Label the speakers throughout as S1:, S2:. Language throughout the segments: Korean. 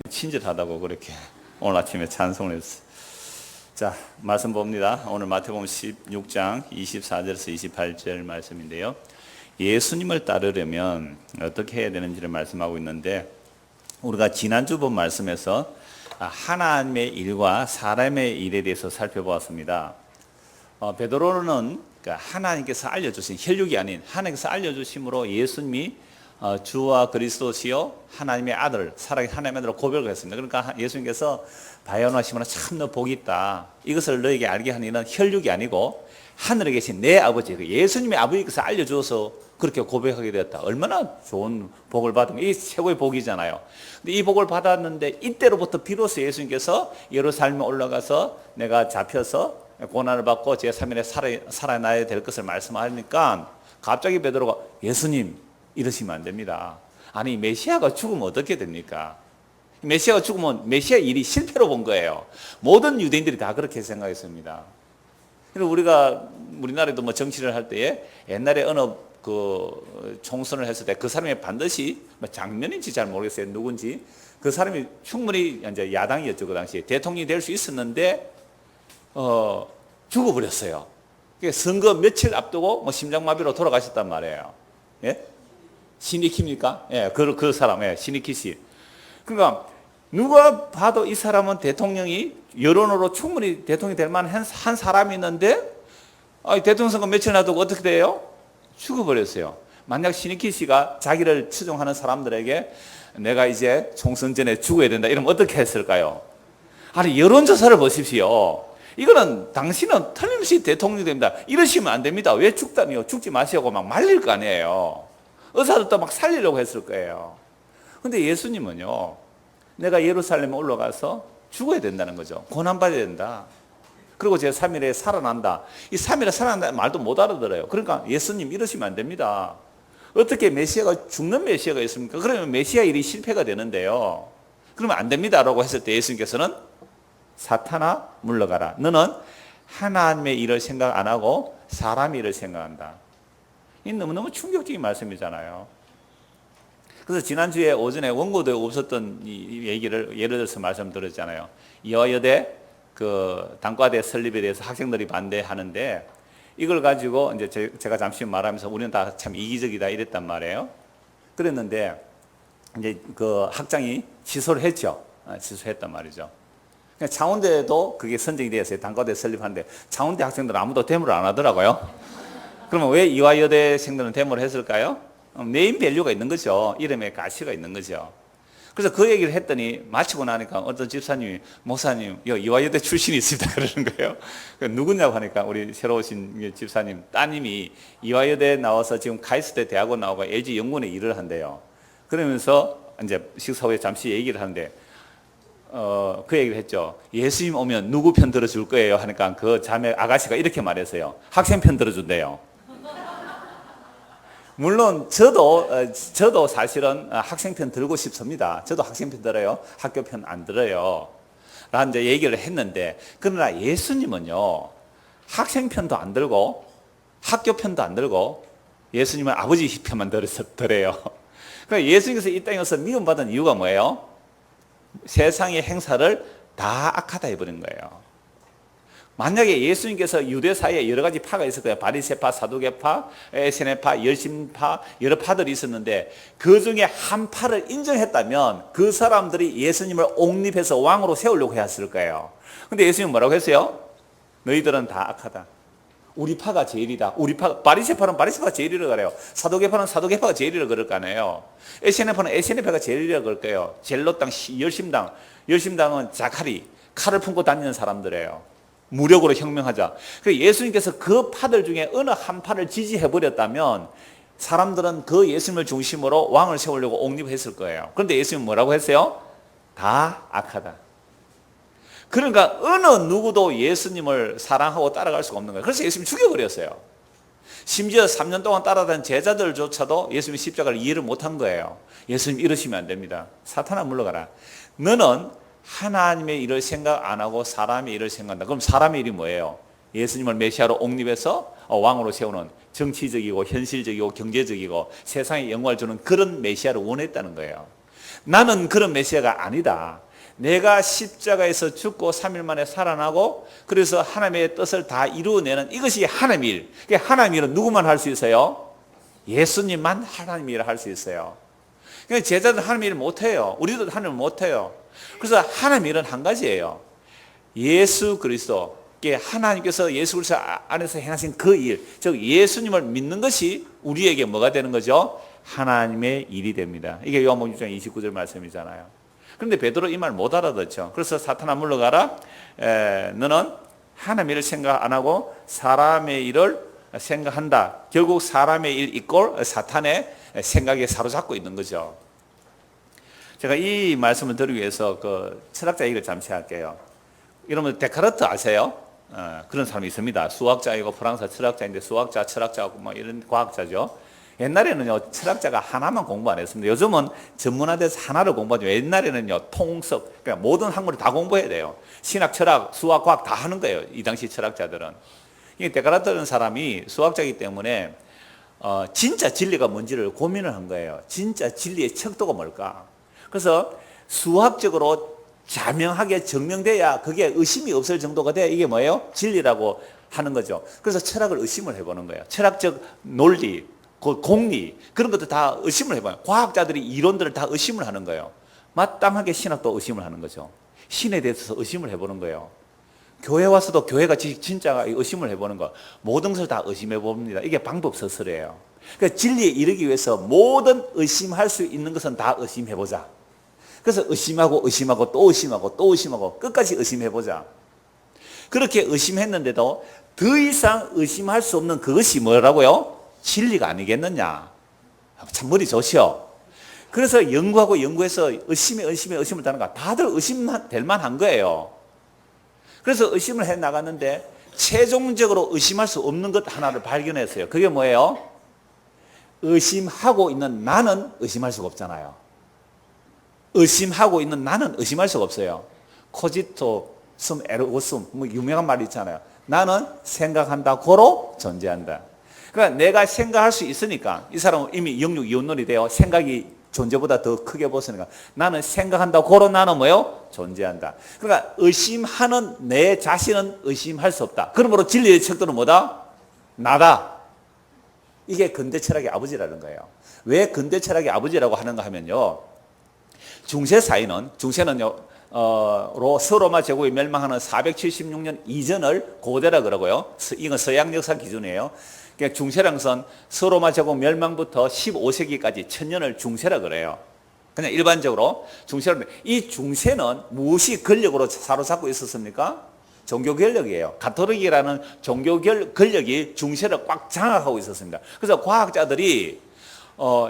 S1: 친절하다고 그렇게 오늘 아침에 찬송을 했어요. 자, 말씀 봅니다. 오늘 마태복음 16장 24절에서 28절 말씀인데요. 예수님을 따르려면 어떻게 해야 되는지를 말씀하고 있는데, 우리가 지난주 본 말씀에서 하나님의 일과 사람의 일에 대해서 살펴보았습니다. 베드로는 하나님께서 알려주신, 혈육이 아닌 하나님께서 알려주심으로 예수님이 주와 그리스도시요 하나님의 아들, 살아계신 하나님의 아들로 고백을 했습니다. 그러니까 예수님께서 바요나 시몬아 참 너 복이 있다, 이것을 너에게 알게 한 이는 혈육이 아니고 하늘에 계신 내 아버지, 예수님의 아버지께서 알려주어서 그렇게 고백하게 되었다. 얼마나 좋은 복을 받으면, 이 최고의 복이잖아요. 근데 이 복을 받았는데 이때로부터 비로소 예수님께서 예루살렘에 올라가서 내가 잡혀서 고난을 받고 제3일에 살아나야 될 것을 말씀하니까 갑자기 베드로가 예수님 이러시면 안 됩니다. 아니, 메시아가 죽으면 어떻게 됩니까? 메시아가 죽으면 메시아 일이 실패로 본 거예요. 모든 유대인들이 다 그렇게 생각했습니다. 그리고 우리나라에도 뭐 정치를 할 때에 옛날에 어느 총선을 했을 때 그 사람이 반드시 장면인지 잘 모르겠어요. 누군지. 그 사람이 충분히 이제 야당이었죠. 그 당시에 대통령이 될 수 있었는데 죽어버렸어요. 선거 며칠 앞두고 뭐 심장마비로 돌아가셨단 말이에요. 예? 시니키입니까? 예, 그 사람, 예, 시니키 씨. 그러니까 누가 봐도 이 사람은 대통령이 여론으로 충분히 대통령이 될 만한 한 사람이 있는데, 대통령 선거 며칠 놔두고 어떻게 돼요? 죽어버렸어요. 만약 시니키 씨가 자기를 추종하는 사람들에게 내가 이제 총선 전에 죽어야 된다 이러면 어떻게 했을까요? 아니, 여론조사를 보십시오. 이거는 당신은 틀림없이 대통령이 됩니다, 이러시면 안 됩니다. 왜 죽다니요? 죽지 마시고 막 말릴 거 아니에요. 의사들도 막 살리려고 했을 거예요. 근데 예수님은요, 내가 예루살렘에 올라가서 죽어야 된다는 거죠. 고난받아야 된다. 그리고 제 3일에 살아난다. 이 3일에 살아난다는 말도 못 알아들어요. 그러니까 예수님 이러시면 안 됩니다. 어떻게 메시아가, 죽는 메시아가 있습니까? 그러면 메시아 일이 실패가 되는데요. 그러면 안 됩니다 라고 했을 때 예수님께서는 사탄아 물러가라. 너는 하나님의 일을 생각 안 하고 사람의 일을 생각한다. 이 너무너무 충격적인 말씀이잖아요. 그래서 지난주에 오전에 원고도에 없었던 이 얘기를 예를 들어서 말씀드렸잖아요. 이화여대 단과대 설립에 대해서 학생들이 반대하는데, 이걸 가지고 이제 제가 잠시 말하면서 우리는 다 참 이기적이다 이랬단 말이에요. 그랬는데 이제 그 학장이 취소를 했죠. 취소했단 말이죠. 창원대도 그게 선정이 되었어요. 단과대 설립하는데 창원대 학생들은 아무도 데모를 안 하더라고요. 그러면 왜 이화여대생들은 데모를 했을까요? 네임 밸류가 있는 거죠. 이름에 가치가 있는 거죠. 그래서 그 얘기를 했더니 마치고 나니까 어떤 집사님이, 목사님, 이화여대 출신이 있습니다 그러는 거예요. 누구냐고 하니까 우리 새로 오신 집사님 따님이 이화여대 나와서 지금 카이스트 대학원 나오고 LG 연구원에 일을 한대요. 그러면서 이제 식사 후에 잠시 얘기를 하는데 그 얘기를 했죠. 예수님 오면 누구 편 들어줄 거예요 하니까 그 자매 아가씨가 이렇게 말했어요. 학생 편 들어준대요. 물론 저도 사실은 학생 편 들고 싶습니다. 저도 학생 편 들어요. 학교 편 안 들어요. 라는 이제 얘기를 했는데, 그러나 예수님은요, 학생 편도 안 들고 학교 편도 안 들고 예수님은 아버지 편만 들어요. 그러니까 예수님께서 이 땅에 와서 미움받은 이유가 뭐예요? 세상의 행사를 다 악하다 해버린 거예요. 만약에 예수님께서 유대 사이에 여러 가지 파가 있을 거예요. 바리새파, 사두개파, 에세네파, 열심파, 여러 파들이 있었는데 그 중에 한 파를 인정했다면 그 사람들이 예수님을 옹립해서 왕으로 세우려고 했을 거예요. 근데 예수님은 뭐라고 했어요? 너희들은 다 악하다. 우리 파가 제일이다. 우리 파, 바리새파는 바리새파가 제일이라고 그래요. 사두개파는 사두개파가 제일이라고 그럴 거 아니에요. 에세네파는 에세네파가 제일이라고 그럴 거예요. 젤롯당, 열심당은 자카리, 칼을 품고 다니는 사람들이에요. 무력으로 혁명하자. 그래서 예수님께서 그 파들 중에 어느 한 파를 지지해버렸다면 사람들은 그 예수님을 중심으로 왕을 세우려고 옹립했을 거예요. 그런데 예수님은 뭐라고 했어요? 다 악하다. 그러니까 어느 누구도 예수님을 사랑하고 따라갈 수가 없는 거예요. 그래서 예수님 죽여버렸어요. 심지어 3년 동안 따라다닌 제자들조차도 예수님의 십자가를 이해를 못한 거예요. 예수님 이러시면 안 됩니다. 사탄아 물러가라. 너는 하나님의 일을 생각 안 하고 사람의 일을 생각한다. 그럼 사람의 일이 뭐예요? 예수님을 메시아로 옹립해서 왕으로 세우는 정치적이고 현실적이고 경제적이고 세상에 영광을 주는 그런 메시아를 원했다는 거예요. 나는 그런 메시아가 아니다. 내가 십자가에서 죽고 3일 만에 살아나고 그래서 하나님의 뜻을 다 이루어내는 이것이 하나님의 일. 하나님의 일은 누구만 할 수 있어요? 예수님만 하나님의 일을 할 수 있어요. 그러니까 제자들은 하나님의 일을 못해요. 우리도 하나님을 못해요. 그래서 하나님의 일은 한 가지예요. 예수 그리스도, 하나님께서 예수 그리스도 안에서 행하신 그 일, 즉 예수님을 믿는 것이 우리에게 뭐가 되는 거죠? 하나님의 일이 됩니다. 이게 요한복음 6장 29절 말씀이잖아요. 그런데 베드로 이 말 못 알아듣죠. 그래서 사탄아 물러가라. 너는 하나님의 일을 생각 안 하고 사람의 일을 생각한다. 결국 사람의 일 이꼴 사탄의 생각에 사로잡고 있는 거죠. 제가 이 말씀을 드리기 위해서 그 철학자 얘기를 잠시 할게요. 여러분 데카르트 아세요? 그런 사람이 있습니다. 수학자이고 프랑스 철학자인데 수학자, 철학자고 뭐 이런 과학자죠. 옛날에는요 철학자가 하나만 공부 안 했습니다. 요즘은 전문화돼서 하나를 공부하죠. 옛날에는요 통섭, 그러니까 모든 학문을 다 공부해야 돼요. 신학, 철학, 수학, 과학 다 하는 거예요. 이 당시 철학자들은. 이 데카르트라는 사람이 수학자이기 때문에 진짜 진리가 뭔지를 고민을 한 거예요. 진짜 진리의 척도가 뭘까? 그래서 수학적으로 자명하게 증명돼야 그게 의심이 없을 정도가 돼야 이게 뭐예요? 진리라고 하는 거죠. 그래서 철학을 의심을 해보는 거예요. 철학적 논리, 공리 그런 것도 다 의심을 해봐요. 과학자들이 이론들을 다 의심을 하는 거예요. 마땅하게 신학도 의심을 하는 거죠. 신에 대해서 의심을 해보는 거예요. 교회 와서도 교회가 진짜 의심을 해보는 거, 모든 것을 다 의심해 봅니다. 이게 방법서술이에요. 그러니까 진리에 이르기 위해서 모든 의심할 수 있는 것은 다 의심해보자. 그래서 의심하고 의심하고 또 의심하고 또 의심하고 끝까지 의심해보자. 그렇게 의심했는데도 더 이상 의심할 수 없는 그것이 뭐라고요? 진리가 아니겠느냐. 참 머리 좋죠. 그래서 연구하고 연구해서 의심을 다는가. 다들 의심될 만한 거예요. 그래서 의심을 해 나갔는데 최종적으로 의심할 수 없는 것 하나를 발견했어요. 그게 뭐예요? 의심하고 있는 나는 의심할 수가 없잖아요. 의심하고 있는 나는 의심할 수가 없어요. 코지토 숨 에르고 숨, 뭐 유명한 말이 있잖아요. 나는 생각한다 고로 존재한다. 그러니까 내가 생각할 수 있으니까 이 사람은 이미 영육 이원론이 돼요. 생각이 존재보다 더 크게 보시니까 나는 생각한다 고로 나는 뭐요? 존재한다. 그러니까 의심하는 내 자신은 의심할 수 없다. 그러므로 진리의 척도는 뭐다? 나다. 이게 근대 철학의 아버지라는 거예요. 왜 근대 철학의 아버지라고 하는가 하면요, 중세는요 서로마 제국이 멸망하는 476년 이전을 고대라 그러고요. 이건 서양 역사 기준이에요. 그러니까 중세라는 것은 서로마 제국 멸망부터 15세기까지 1000년을 중세라 그래요. 그냥 일반적으로 중세는, 이 중세는 무엇이 권력으로 사로잡고 있었습니까? 종교 권력이에요. 가톨릭이라는 종교 권력이 중세를 꽉 장악하고 있었습니다. 그래서 과학자들이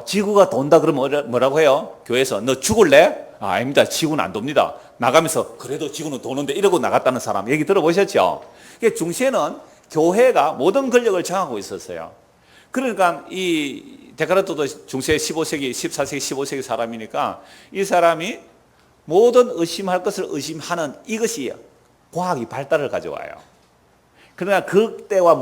S1: 지구가 돈다 그러면 뭐라고 해요? 교회에서 너 죽을래? 아닙니다. 지구는 안 돕니다. 나가면서 그래도 지구는 도는데 이러고 나갔다는 사람 얘기 들어보셨죠? 그러니까 중세는 교회가 모든 권력을 장악하고 있었어요. 그러니까 이 데카르트도 중세 15세기, 14세기, 15세기 사람이니까 이 사람이 모든 의심할 것을 의심하는 이것이 과학이 발달을 가져와요. 그러나 그때와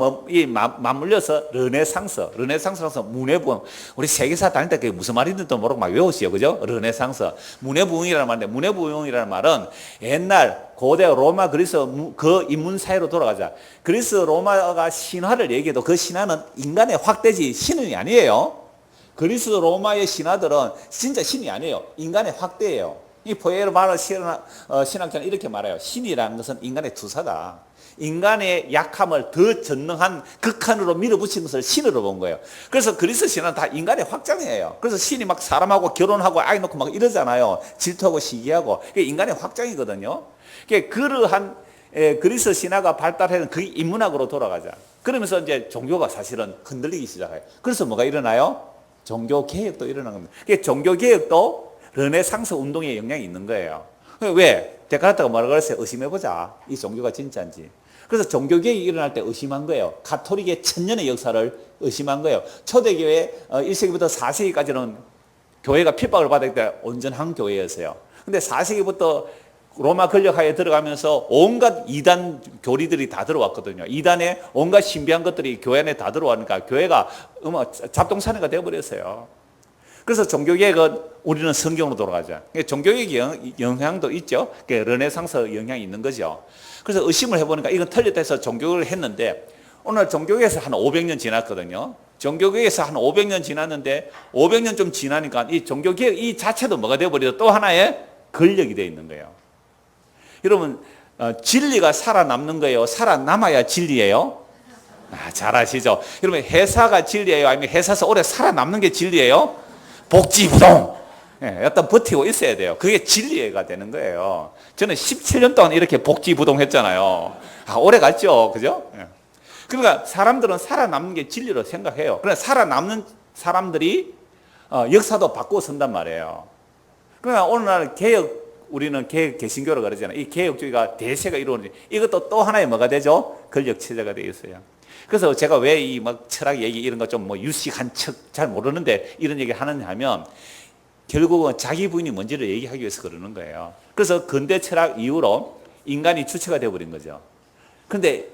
S1: 맞물려서 르네상스라서 문해부흥. 우리 세계사 다닐 때 그게 무슨 말인지도 모르고 막 외우시죠. 그죠? 르네상스. 문해부흥이라는 말인데, 문해부흥이라는 말은 옛날 고대 로마 그리스 그 인문 사회로 돌아가자. 그리스 로마가 신화를 얘기해도 그 신화는 인간의 확대지 신이 아니에요. 그리스 로마의 신화들은 진짜 신이 아니에요. 인간의 확대예요. 이 포에르바르 신학자는 이렇게 말해요. 신이라는 것은 인간의 투사다. 인간의 약함을 더 전능한 극한으로 밀어붙인 것을 신으로 본 거예요. 그래서 그리스 신화는 다 인간의 확장이에요. 그래서 신이 막 사람하고 결혼하고 아이 놓고 막 이러잖아요. 질투하고 시기하고. 그게 인간의 확장이거든요. 그러한 그리스 신화가 발달하는 그 인문학으로 돌아가자. 그러면서 이제 종교가 사실은 흔들리기 시작해요. 그래서 뭐가 일어나요? 종교 개혁도 일어난 겁니다. 종교 개혁도 르네상스 운동에 영향이 있는 거예요. 왜? 데카르트가 뭐라고 그랬어요? 의심해보자. 이 종교가 진짜인지. 그래서 종교개혁이 일어날 때 의심한 거예요. 가톨릭의 1000년의 역사를 의심한 거예요. 초대교회 1세기부터 4세기까지는 교회가 핍박을 받을 때 온전한 교회였어요. 근데 4세기부터 로마 권력하에 들어가면서 온갖 이단 교리들이 다 들어왔거든요. 이단에 온갖 신비한 것들이 교회 안에 다 들어가니까 교회가 잡동사니가 되어버렸어요. 그래서 종교개혁은 우리는 성경으로 돌아가죠. 종교개혁 영향도 있죠. 르네상스 영향이 있는 거죠. 그래서 의심을 해보니까 이건 틀렸다 해서 종교개혁을 했는데 오늘 종교개혁에서 한 500년 지났거든요. 종교개혁에서 한 500년 지났는데 500년 좀 지나니까 이 종교개혁 이 자체도 뭐가 되어버리죠? 또 하나의 권력이 되어 있는 거예요. 여러분 진리가 살아남는 거예요? 살아남아야 진리예요? 잘 아시죠? 여러분 회사가 진리예요? 아니면 회사에서 오래 살아남는 게 진리예요? 복지부동 어떤 버티고 있어야 돼요. 그게 진리가 되는 거예요. 저는 17년 동안 이렇게 복지부동 했잖아요. 오래 갔죠, 그죠? 그러니까 사람들은 살아남는 게 진리로 생각해요. 그러나 살아남는 사람들이 역사도 바꾸어 선단 말이에요. 그러나 오늘날 우리는 개신교라고 그러잖아요. 이 개혁주의가 대세가 이루어지는 이것도 또 하나의 뭐가 되죠? 권력 체제가 되어 있어요. 그래서 제가 왜 이 막 철학 얘기 이런 거 좀 뭐 유식한 척 잘 모르는데 이런 얘기 하느냐 하면 결국은 자기 부인이 뭔지를 얘기하기 위해서 그러는 거예요. 그래서 근대 철학 이후로 인간이 주체가 되어버린 거죠. 그런데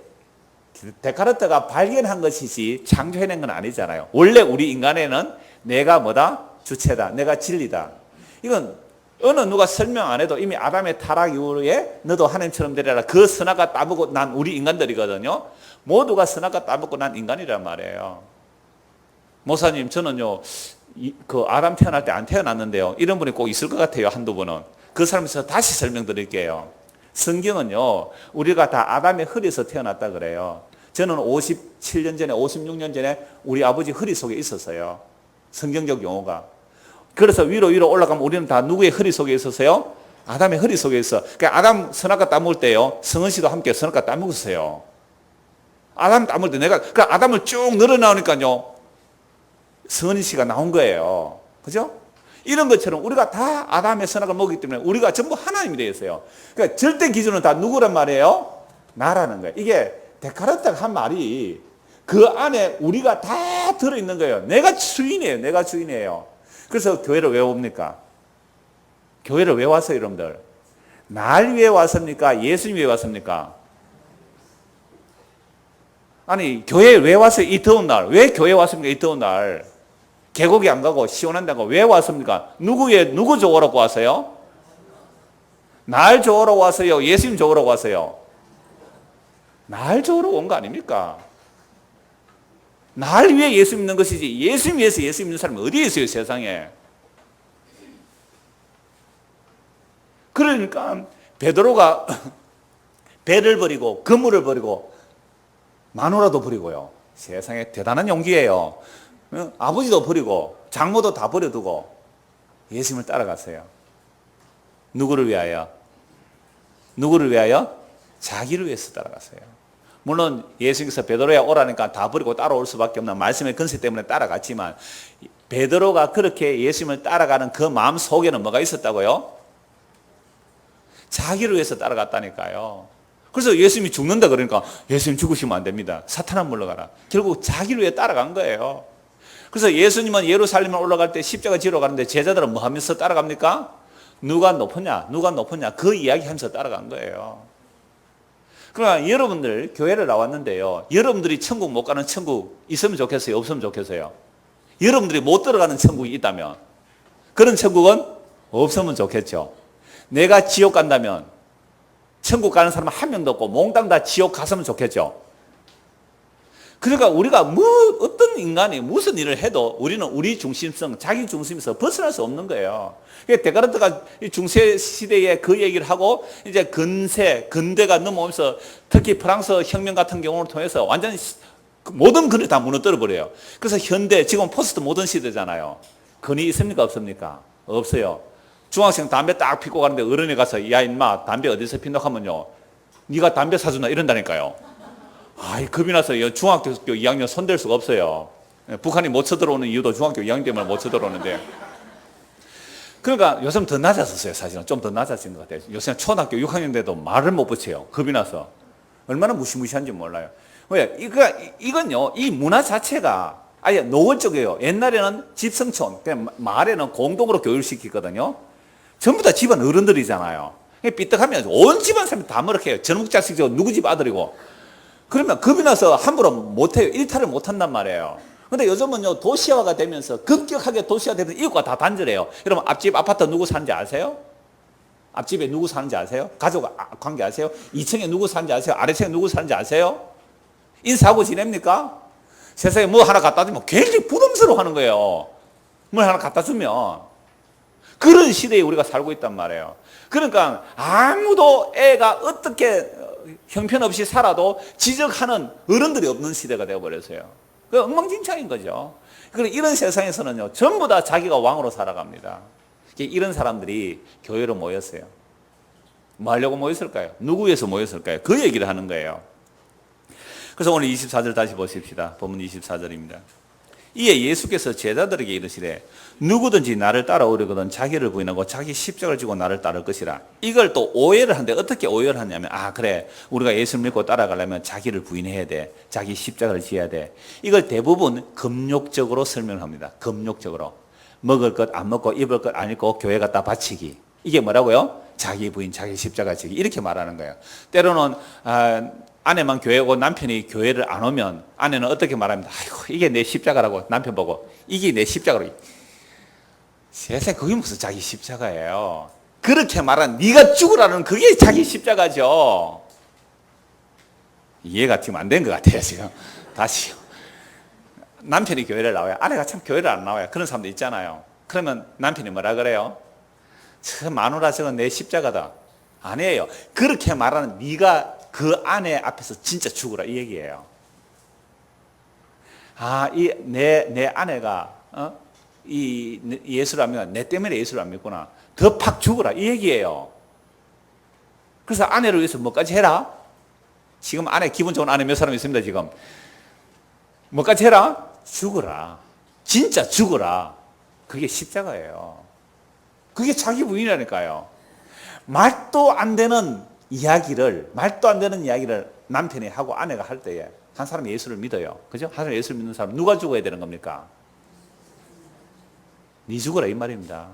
S1: 데카르트가 발견한 것이지 창조해낸 건 아니잖아요. 원래 우리 인간에는 내가 뭐다? 주체다. 내가 진리다. 이건 어느 누가 설명 안 해도 이미 아담의 타락 이후에 너도 하나님처럼 되리라. 그 선악과 따먹고 난 우리 인간들이거든요. 모두가 선악과 따먹고 난 인간이란 말이에요. 목사님 저는요 그 아담 태어날 때 안 태어났는데요. 이런 분이 꼭 있을 것 같아요. 한두 분은. 그 사람에서 다시 설명드릴게요. 성경은요 우리가 다 아담의 허리에서 태어났다 그래요. 저는 57년 전에 56년 전에 우리 아버지 허리 속에 있었어요. 성경적 용어가. 그래서 위로 올라가면 우리는 다 누구의 허리 속에 있었어요? 아담의 허리 속에 있어. 그러니까 아담 선악과 따먹을 때요 성은 씨도 함께 선악과 따먹었어요. 아담 따먹을 때 내가 그 아담을 쭉 늘어나오니까요 성은 씨가 나온 거예요. 그죠? 이런 것처럼 우리가 다 아담의 선악을 먹기 때문에 우리가 전부 하나님이 되어 있어요. 그러니까 절대 기준은 다 누구란 말이에요? 나라는 거예요. 이게 데카르트가 한 말이 그 안에 우리가 다 들어있는 거예요. 내가 주인이에요. 내가 주인이에요. 그래서 교회를 왜 옵니까? 교회를 왜 왔어요, 여러분들? 날 위해 왔습니까? 예수님 위해 왔습니까? 아니, 교회에 왜 왔어요? 이 더운 날. 왜 교회에 왔습니까? 이 더운 날. 계곡에 안 가고 시원한다고 왜 왔습니까? 누구 좋으라고 왔어요? 날 좋으라고 왔어요? 예수님 좋으라고 왔어요? 날 좋으라고 온 거 아닙니까? 날 위해 예수 믿는 것이지 예수 위해서 예수 믿는 사람이 어디에 있어요, 세상에? 그러니까 베드로가 배를 버리고 그물을 버리고 마누라도 버리고요. 세상에 대단한 용기예요. 아버지도 버리고 장모도 다 버려두고 예수님을 따라갔어요. 누구를 위하여? 누구를 위하여? 자기를 위해서 따라갔어요. 물론 예수님께서 베드로야 오라니까 다 버리고 따라올 수밖에 없는 말씀의 근세 때문에 따라갔지만 베드로가 그렇게 예수님을 따라가는 그 마음 속에는 뭐가 있었다고요? 자기를 위해서 따라갔다니까요. 그래서 예수님이 죽는다 그러니까 예수님 죽으시면 안 됩니다. 사탄아 물러가라. 결국 자기를 위해 따라간 거예요. 그래서 예수님은 예루살렘에 올라갈 때 십자가 지러 가는데 제자들은 뭐 하면서 따라갑니까? 누가 높으냐? 누가 높으냐? 그 이야기 하면서 따라간 거예요. 그러나 여러분들 교회를 나왔는데요. 여러분들이 천국 못 가는 천국 있으면 좋겠어요? 없으면 좋겠어요? 여러분들이 못 들어가는 천국이 있다면 그런 천국은 없으면 좋겠죠. 내가 지옥 간다면 천국 가는 사람 한 명도 없고 몽땅 다 지옥 갔으면 좋겠죠. 그러니까 우리가 어떤 인간이 무슨 일을 해도 우리는 우리 중심성, 자기 중심에서 벗어날 수 없는 거예요. 데카르트가 중세 시대에 그 얘기를 하고 이제 근대가 넘어오면서 특히 프랑스 혁명 같은 경우를 통해서 완전히 모든 근을 다 무너뜨려 버려요. 그래서 현대, 지금 포스트 모던 시대잖아요. 근이 있습니까? 없습니까? 없어요. 중학생 담배 딱 피고 가는데 어른이 가서 야 인마 담배 어디서 피노 하면요 네가 담배 사주나 이런다니까요. 아이 겁이 나서 중학교 2학년 손댈 수가 없어요. 북한이 못 쳐들어오는 이유도 중학교 2학년 때문에 못 쳐들어오는데 그러니까 요즘 더 낮아졌어요. 사실은 좀 더 낮아진 것 같아요. 요새 초등학교 6학년 돼도 말을 못 붙여요. 겁이 나서 얼마나 무시무시한지 몰라요. 왜? 이건요 이 문화 자체가 아예 노골적이에요. 옛날에는 집성촌 말에는 공동으로 교육을 시키거든요. 전부 다 집안 어른들이잖아요. 삐딱하면 온 집안 사람이 다 머쓱해요. 전국자식이고 누구 집 아들이고. 그러면 겁이 나서 함부로 못해요. 일탈을 못한단 말이에요. 근데 요즘은요, 도시화가 되면서, 급격하게 도시화되면서 이웃과 다 단절해요. 여러분, 앞집 아파트 누구 사는지 아세요? 앞집에 누구 사는지 아세요? 가족 관계 아세요? 2층에 누구 사는지 아세요? 아래층에 누구 사는지 아세요? 인사하고 지냅니까? 세상에 뭐 하나 갖다 주면 굉장히 부담스러워 하는 거예요. 뭘 하나 갖다 주면. 그런 시대에 우리가 살고 있단 말이에요. 그러니까 아무도 애가 어떻게 형편없이 살아도 지적하는 어른들이 없는 시대가 되어버렸어요. 그 엉망진창인 거죠. 이런 세상에서는요, 전부 다 자기가 왕으로 살아갑니다. 이런 사람들이 교회로 모였어요. 뭐 하려고 모였을까요? 누구 위해서 모였을까요? 그 얘기를 하는 거예요. 그래서 오늘 24절 다시 보십시다. 본문 24절입니다. 이에 예수께서 제자들에게 이르시되 누구든지 나를 따라오려거든 자기를 부인하고 자기 십자가를 지고 나를 따를 것이라. 이걸 또 오해를 하는데 어떻게 오해를 하냐면, 그래, 우리가 예수를 믿고 따라가려면 자기를 부인해야 돼, 자기 십자가를 지어야 돼. 이걸 대부분 금욕적으로 설명을 합니다. 금욕적으로. 먹을 것 안 먹고 입을 것 안 입고 교회 갖다 바치기. 이게 뭐라고요? 자기 부인, 자기 십자가 지기. 이렇게 말하는 거예요. 때로는 아내만 교회 오고 남편이 교회를 안 오면 아내는 어떻게 말합니다. 아이고, 이게 내 십자가라고 남편 보고, 이게 내 십자가라고. 세상에 그게 무슨 자기 십자가예요. 그렇게 말한 네가 죽으라는 그게 자기 십자가죠. 이해가 지금 안 된 것 같아요. 지금 다시요. 남편이 교회를 나와요. 아내가 참 교회를 안 나와요. 그런 사람도 있잖아요. 그러면 남편이 뭐라 그래요? 저 마누라 저건 내 십자가다. 아니에요. 그렇게 말하는 네가 그 아내 앞에서 진짜 죽으라 이 얘기예요. 내 아내가 이 예수를 안 믿어, 내 때문에 예수를 안 믿구나. 더 팍 죽으라 이 얘기예요. 그래서 아내를 위해서 뭐까지 해라? 지금 아내 기분 좋은 아내 몇 사람 있습니다. 지금 뭐까지 해라? 죽어라. 진짜 죽어라. 그게 십자가예요. 그게 자기 부인이라니까요. 말도 안 되는 이야기를 남편이 하고 아내가 할 때에 한 사람이 예수를 믿어요. 그죠? 한 사람이 예수를 믿는 사람 누가 죽어야 되는 겁니까? 네 죽어라 이 말입니다.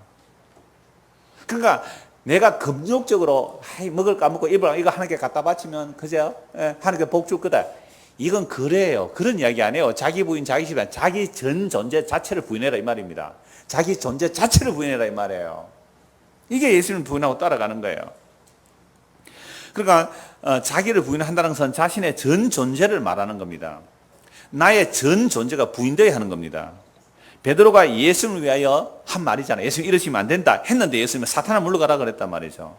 S1: 그러니까 내가 금욕적으로 먹을 거 안 먹고 입을 이거 하나님께 갖다 바치면 그죠? 하나님께 복 줄 거다. 이건 그래요. 그런 이야기 아니에요. 자기 부인, 자기 집안, 자기 전 존재 자체를 부인해라 이 말입니다. 자기 존재 자체를 부인해라 이 말이에요. 이게 예수님을 부인하고 따라가는 거예요. 그러니까 자기를 부인한다는 것은 자신의 전 존재를 말하는 겁니다. 나의 전 존재가 부인되어야 하는 겁니다. 베드로가 예수님을 위하여 한 말이잖아요. 예수님 이러시면 안 된다 했는데 예수님은 사탄아 물러가라 그랬단 말이죠.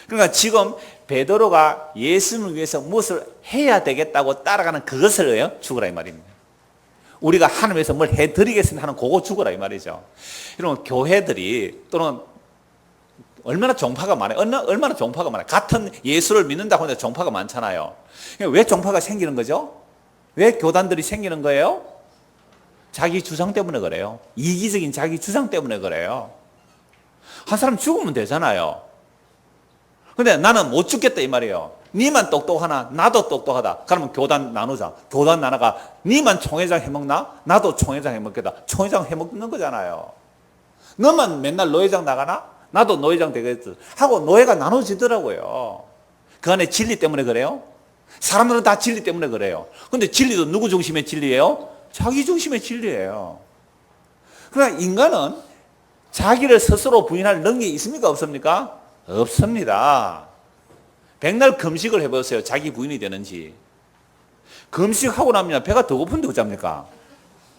S1: 그러니까 지금 베드로가 예수님을 위해서 무엇을 해야 되겠다고 따라가는 그것을 죽으라 이 말입니다. 우리가 하나님에서 뭘 해드리겠습니다 하는 그거 죽으라 이 말이죠. 여러분 교회들이 또는 얼마나 종파가 많아요. 얼마나 종파가 많아요. 같은 예수를 믿는다고 하는데 종파가 많잖아요. 왜 종파가 생기는 거죠? 왜 교단들이 생기는 거예요? 자기 주장 때문에 그래요. 이기적인 자기 주장 때문에 그래요. 한 사람 죽으면 되잖아요. 근데 나는 못 죽겠다 이 말이에요. 니만 똑똑하나 나도 똑똑하다. 그러면 교단 나누자. 교단 나눠가 니만 총회장 해먹나? 나도 총회장 해먹겠다. 총회장 해먹는 거잖아요. 너만 맨날 노회장 나가나? 나도 노회장 되겠지. 하고 노회가 나눠지더라고요. 그 안에 진리 때문에 그래요? 사람들은 다 진리 때문에 그래요. 근데 진리도 누구 중심의 진리예요? 자기 중심의 진리예요. 그러나 인간은 자기를 스스로 부인할 능력이 있습니까? 없습니까? 없습니다. 백날 금식을 해보세요. 자기 부인이 되는지. 금식하고 나면 배가 더 고픈데 어쩝니까?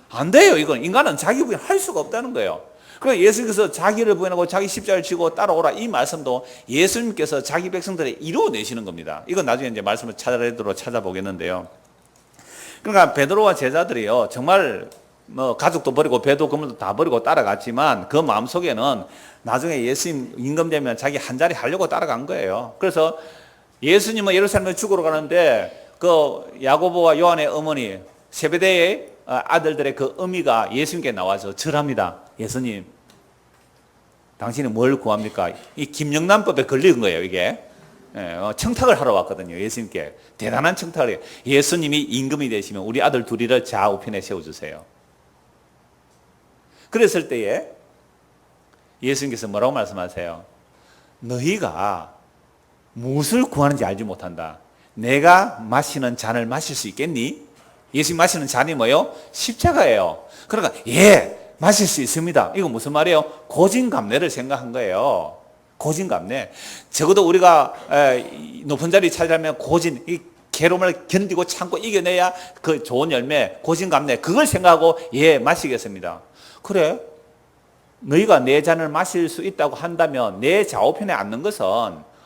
S1: 안 돼요. 이건 인간은 자기 부인 할 수가 없다는 거예요. 그러니까 예수님께서 자기를 부인하고 자기 십자가를 지고 따라오라 이 말씀도 예수님께서 자기 백성들에 이루어내시는 겁니다. 이건 나중에 이제 말씀을 찾아보겠는데요. 그러니까 베드로와 제자들이요 정말 뭐 가족도 버리고 배도 그물도 다 버리고 따라갔지만 그 마음속에는 나중에 예수님 임금되면 자기 한 자리 하려고 따라간 거예요. 그래서 예수님은 예루살렘에 죽으러 가는데 그 야고보와 요한의 어머니 세베대의 아들들의 그 어미가 예수님께 나와서 절합니다. 예수님 당신이 뭘 구합니까? 이 김영란법에 걸린 거예요 이게. 청탁을 하러 왔거든요. 예수님께 대단한 청탁을 해요. 예수님이 임금이 되시면 우리 아들 둘이를 좌우편에 세워주세요. 그랬을 때에 예수님께서 뭐라고 말씀하세요? 너희가 무엇을 구하는지 알지 못한다. 내가 마시는 잔을 마실 수 있겠니? 예수님 마시는 잔이 뭐예요? 십자가예요. 그러니까 예, 마실 수 있습니다. 이거 무슨 말이에요? 고진감래를 생각한 거예요. 고진감래. 적어도 우리가 높은 자리 차지하면 고진, 이 괴로움을 견디고 참고 이겨내야 그 좋은 열매, 고진감래, 그걸 생각하고 예, 마시겠습니다. 그래, 너희가 내 잔을 마실 수 있다고 한다면 내 좌우편에 앉는 것은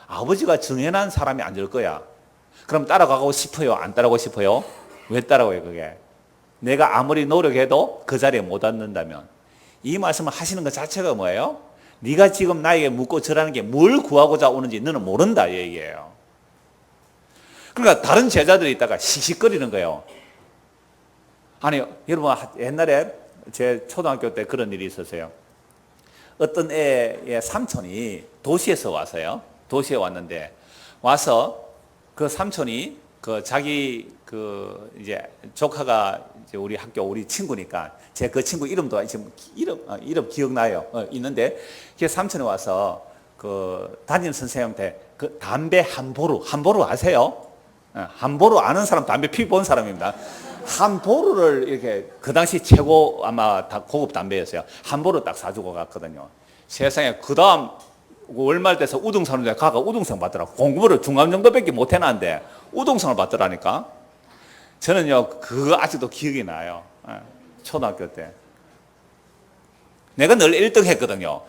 S1: 아버지가 정해놓은 사람이 앉을 거야. 그럼 따라가고 싶어요? 안 따라가고 싶어요? 왜 따라가요, 그게? 내가 아무리 노력해도 그 자리에 못 앉는다면. 이 말씀을 하시는 것 자체가 뭐예요? 네가 지금 나에게 묻고 절하는 게 뭘 구하고자 오는지 너는 모른다, 이 얘기예요. 그러니까 다른 제자들이 있다가 씩씩거리는 거예요. 아니, 여러분, 옛날에 제 초등학교 때 그런 일이 있었어요. 어떤 애의 삼촌이 도시에서 와서요. 도시에 왔는데, 와서 그 삼촌이 그 자기 그 이제 조카가 이제 우리 학교 우리 친구니까 제 그 친구 이름도 지금 이름 기억나요. 있는데 그 삼촌이 와서 그 담임 선생님한테 그 담배 함보루 아세요? 함보루 아는 사람 담배 피본 사람입니다. 함보루를 이렇게 그 당시 최고 아마 다 고급 담배였어요. 함보루 딱 사주고 갔거든요. 세상에 그 다음 월말 돼서 우등산을 가가 우등산 받더라고. 공부를 중간 정도밖에 못 해놨는데 우등산을 받더라니까. 저는요 그거 아직도 기억이 나요. 초등학교 때 내가 늘 1등 했거든요.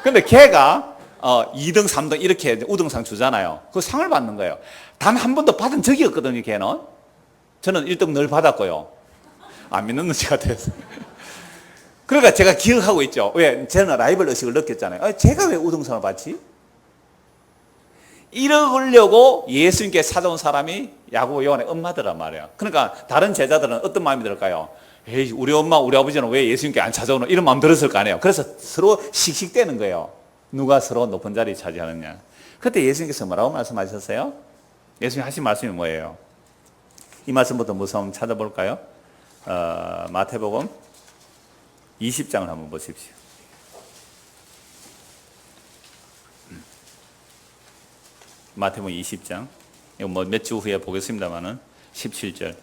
S1: 근데 걔가 2등 3등 이렇게 우등상 주잖아요. 그 상을 받는 거예요. 단 한 번도 받은 적이 없거든요. 걔는. 저는 1등 늘 받았고요. 안 믿는 눈치 같아서. 그러니까 제가 기억하고 있죠. 왜? 저는 라이벌 의식을 느꼈잖아요. 제가 왜 우등상을 받지? 이러려고 예수님께 찾아온 사람이 야고보 요한의 엄마더란 말이에요. 그러니까 다른 제자들은 어떤 마음이 들까요? 에이, 우리 엄마, 우리 아버지는 왜 예수님께 안 찾아오노? 이런 마음 들었을 거 아니에요. 그래서 서로 씩씩대는 거예요. 누가 서로 높은 자리 차지하느냐. 그때 예수님께서 뭐라고 말씀하셨어요? 예수님 하신 말씀이 뭐예요? 이 말씀부터 무슨 찾아볼까요? 마태복음 20장을 한번 보십시오. 마태복음 20장. 이거 뭐 몇 주 후에 보겠습니다만은 17절.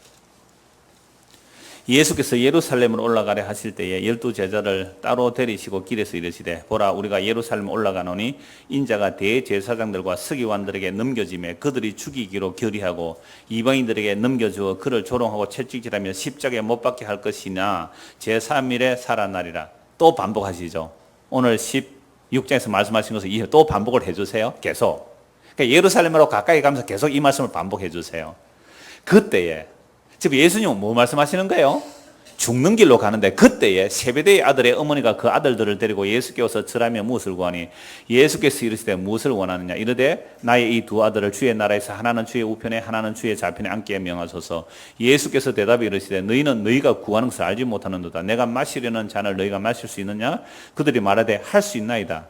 S1: 예수께서 예루살렘으로 올라가려 하실 때에 12제자를 따로 데리시고 길에서 이르시되 보라 우리가 예루살렘 올라가노니 인자가 대제사장들과 서기관들에게 넘겨지매 그들이 죽이기로 결의하고 이방인들에게 넘겨주어 그를 조롱하고 채찍질하며 십자가에 못 박게 할 것이나 제3일에 살아나리라. 또 반복하시죠. 오늘 16장에서 말씀하신 것을 또 반복을 해주세요. 계속. 그러니까 예루살렘으로 가까이 가면서 계속 이 말씀을 반복해 주세요. 그때에 지금 예수님은 뭐 말씀하시는 거예요? 죽는 길로 가는데 그때에 세베대의 아들의 어머니가 그 아들들을 데리고 예수께 와서 절하며 무엇을 구하니 예수께서 이르시되 무엇을 원하느냐 이르되 나의 이 두 아들을 주의 나라에서 하나는 주의 우편에 하나는 주의 좌편에 앉게 명하소서. 예수께서 대답해 이르시되 너희는 너희가 구하는 것을 알지 못하는도다. 내가 마시려는 잔을 너희가 마실 수 있느냐? 그들이 말하되 할 수 있나이다.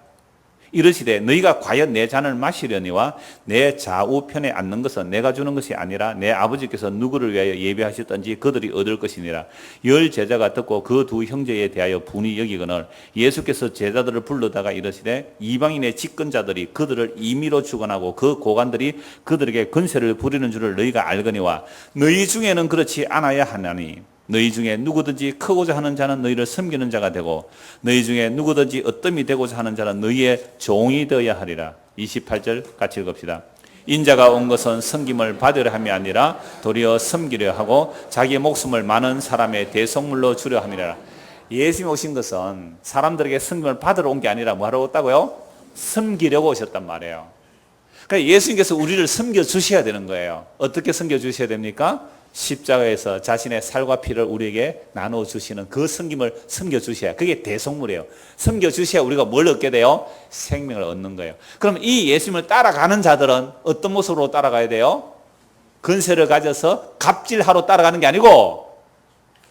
S1: 이르시되 너희가 과연 내 잔을 마시려니와 내 좌우편에 앉는 것은 내가 주는 것이 아니라 내 아버지께서 누구를 위하여 예비하셨던지 그들이 얻을 것이니라. 10 제자가 듣고 그 두 형제에 대하여 분이 여기거늘 예수께서 제자들을 불러다가 이르시되 이방인의 집권자들이 그들을 임의로 주관하고 그 고관들이 그들에게 권세를 부리는 줄을 너희가 알거니와 너희 중에는 그렇지 않아야 하나니 너희 중에 누구든지 크고자 하는 자는 너희를 섬기는 자가 되고 너희 중에 누구든지 어뜸이 되고자 하는 자는 너희의 종이 되어야 하리라. 28절 같이 읽읍시다. 인자가 온 것은 섬김을 받으려 함이 아니라 도리어 섬기려 하고 자기의 목숨을 많은 사람의 대속물로 주려 함이라. 예수님이 오신 것은 사람들에게 섬김을 받으러 온 게 아니라 뭐하러 왔다고요? 섬기려고 오셨단 말이에요. 그러니까 예수님께서 우리를 섬겨주셔야 되는 거예요. 어떻게 섬겨주셔야 됩니까? 십자가에서 자신의 살과 피를 우리에게 나눠주시는 그 섬김을 섬겨주셔야, 그게 대속물이에요. 섬겨주셔야 우리가 뭘 얻게 돼요? 생명을 얻는 거예요. 그럼 이 예수님을 따라가는 자들은 어떤 모습으로 따라가야 돼요? 근세를 가져서 갑질하러 따라가는 게 아니고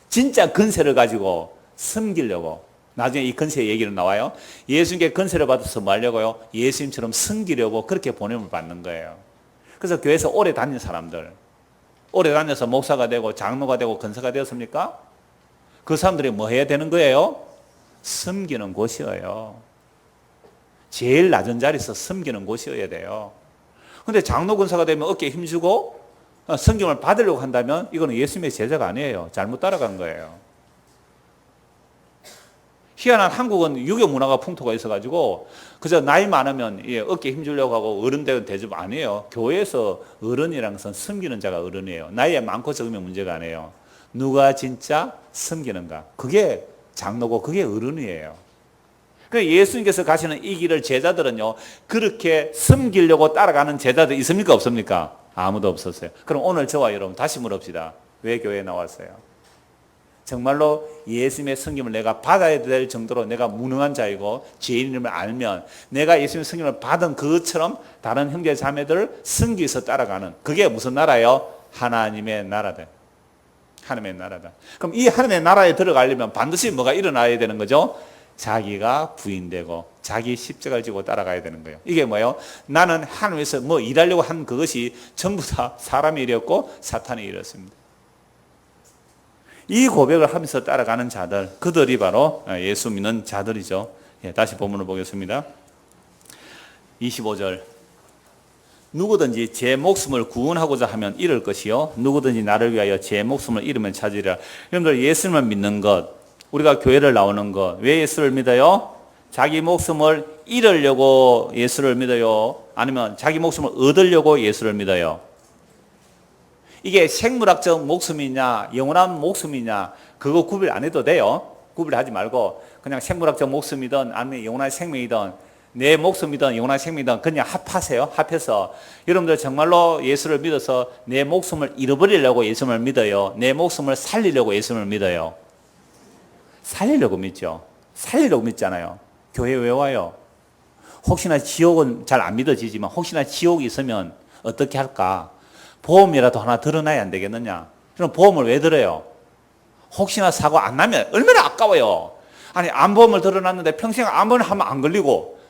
S1: 진짜 근세를 가지고 섬기려고. 나중에 이 근세 얘기는 나와요. 예수님께 근세를 받아서 뭐 하려고요? 예수님처럼 섬기려고 그렇게 보냄을 받는 거예요. 그래서 교회에서 오래 다닌 사람들, 오래 다녀서 목사가 되고 장로가 되고 권사가 되었습니까? 그 사람들이 뭐 해야 되는 거예요? 섬기는 곳이에요. 제일 낮은 자리에서 섬기는 곳이어야 돼요. 근데 장로 권사가 되면 어깨에 힘주고 섬김을 받으려고 한다면 이거는 예수님의 제자가 아니에요. 잘못 따라간 거예요. 희한한 한국은 유교 문화가 풍토가 있어가지고 그저 나이 많으면 어깨 힘주려고 하고 어른 되는 대접 아니에요. 교회에서 어른이라는 것은 섬기는 자가 어른이에요. 나이에 많고 적으면 문제가 아니에요. 누가 진짜 섬기는가. 그게 장로고 그게 어른이에요. 그러니까 예수님께서 가시는 이 길을 제자들은요, 그렇게 섬기려고 따라가는 제자들 있습니까? 없습니까? 아무도 없었어요. 그럼 오늘 저와 여러분 다시 물읍시다. 왜 교회에 나왔어요? 정말로 예수님의 섬김을 내가 받아야 될 정도로 내가 무능한 자이고 죄인임을 알면 내가 예수님의 섬김을 받은 그것처럼 다른 형제 자매들을 섬기기 위해서 따라가는, 그게 무슨 나라예요? 하나님의 나라다. 하나님의 나라다. 그럼 이 하나님의 나라에 들어가려면 반드시 뭐가 일어나야 되는 거죠? 자기가 부인되고 자기 십자가를 지고 따라가야 되는 거예요. 이게 뭐예요? 나는 하나님에서 뭐 일하려고 한 그것이 전부 다 사람의 일이었고 사탄의 일이었습니다. 이 고백을 하면서 따라가는 자들, 그들이 바로 예수 믿는 자들이죠. 다시 본문을 보겠습니다. 25절. 누구든지 제 목숨을 구원하고자 하면 잃을 것이요 누구든지 나를 위하여 제 목숨을 잃으면 찾으리라. 여러분들, 예수님을 믿는 것, 우리가 교회를 나오는 것, 왜 예수를 믿어요? 자기 목숨을 잃으려고 예수를 믿어요? 아니면 자기 목숨을 얻으려고 예수를 믿어요? 이게 생물학적 목숨이냐 영원한 목숨이냐 그거 구별 안 해도 돼요. 구별하지 말고 그냥 생물학적 목숨이든 아니면 영원한 생명이든 내 목숨이든 영원한 생명이든 그냥 합하세요. 합해서 여러분들 정말로 예수를 믿어서 내 목숨을 잃어버리려고 예수를 믿어요? 내 목숨을 살리려고 예수를 믿어요? 살리려고 믿죠. 살리려고 믿잖아요. 교회 왜 와요? 혹시나 지옥은 잘 안 믿어지지만 혹시나 지옥이 있으면 어떻게 할까? 보험이라도 하나 들어놔야 안 되겠느냐? 그럼 보험을 왜 들어요? 혹시나 사고 안 나면 얼마나 아까워요. 아니, 암보험을 들어놨는데 평생 암을 하면 안 걸리고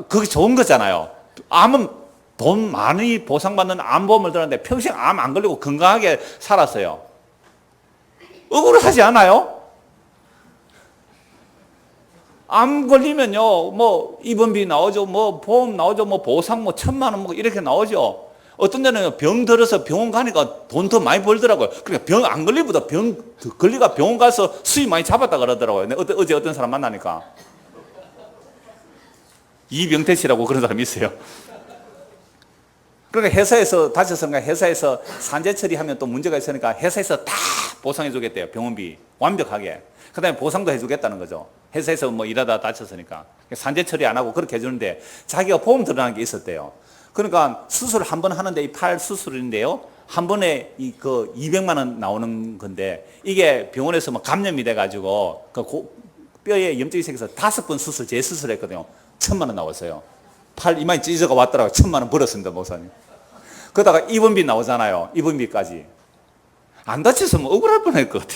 S1: 그게 좋은 거잖아요. 암은 돈 많이 보상받는 암보험을 들었는데 평생 암 안 걸리고 건강하게 살았어요. 억울하지 않아요? 암 걸리면요, 뭐 입원비 나오죠, 뭐 보험 나오죠, 뭐 보상 뭐 1,000만 원 뭐 이렇게 나오죠. 어떤 데는 병 들어서 병원 가니까 돈 더 많이 벌더라고요. 그러니까 병 안 걸리보다 병 걸리가 병원 가서 수입 많이 잡았다 그러더라고요. 어제 어떤 사람 만나니까 이병태 씨라고 그런 사람이 있어요. 그러니까 회사에서 다쳤으니까 회사에서 산재 처리하면 또 문제가 있으니까 회사에서 다 보상해 주겠대요. 병원비 완벽하게. 그 다음에 보상도 해주겠다는 거죠. 회사에서 뭐 일하다 다쳤으니까 산재 처리 안 하고 그렇게 해주는데 자기가 보험 들어가는 게 있었대요. 그러니까 수술 한 번 하는데 이 팔 수술인데요, 한 번에 그 200만 원 나오는 건데 이게 병원에서 뭐 감염이 돼가지고 그 뼈에 염증이 생겨서 5번 수술 재수술했거든요. 1,000만 원 나왔어요. 팔 이마에 찢어가 왔더라고. 1,000만 원 벌었습니다, 목사님. 그러다가 입원비 나오잖아요. 입원비까지. 안 다쳤으면 억울할 뻔할 것 같아.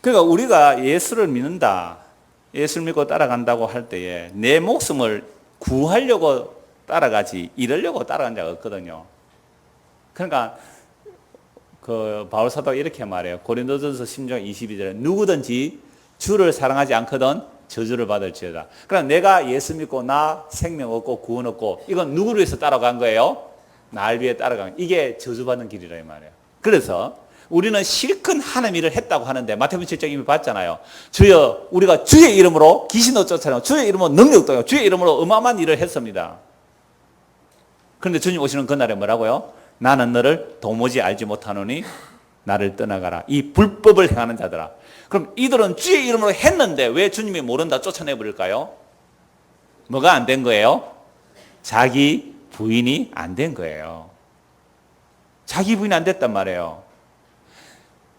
S1: 그러니까 우리가 예수를 믿는다, 예수를 믿고 따라간다고 할 때에 내 목숨을 구하려고 따라가지 잃으려고 따라간 자가 없거든요. 그러니까 그 바울 사도가 이렇게 말해요. 고린도전서 10장 22절에 누구든지 주를 사랑하지 않거든 저주를 받을지어다. 그러니까 내가 예수 믿고 나 생명 얻고 구원 얻고 이건 누구를 위해서 따라간 거예요? 날 위해 따라간, 이게 저주받는 길이라 이 말이에요. 그래서 우리는 실컷 하나님 일을 했다고 하는데 마태복음 7장 이미 봤잖아요. 주여, 우리가 주의 이름으로 귀신도 쫓아내고 주의 이름으로 능력도 하고 주의 이름으로 어마어마한 일을 했습니다. 그런데 주님 오시는 그날에 뭐라고요? 나는 너를 도무지 알지 못하노니 나를 떠나가라. 이 불법을 행하는 자들아. 그럼 이들은 주의 이름으로 했는데 왜 주님이 모른다 쫓아내버릴까요? 뭐가 안 된 거예요? 자기 부인이 안 된 거예요. 자기 부인이 안 됐단 말이에요.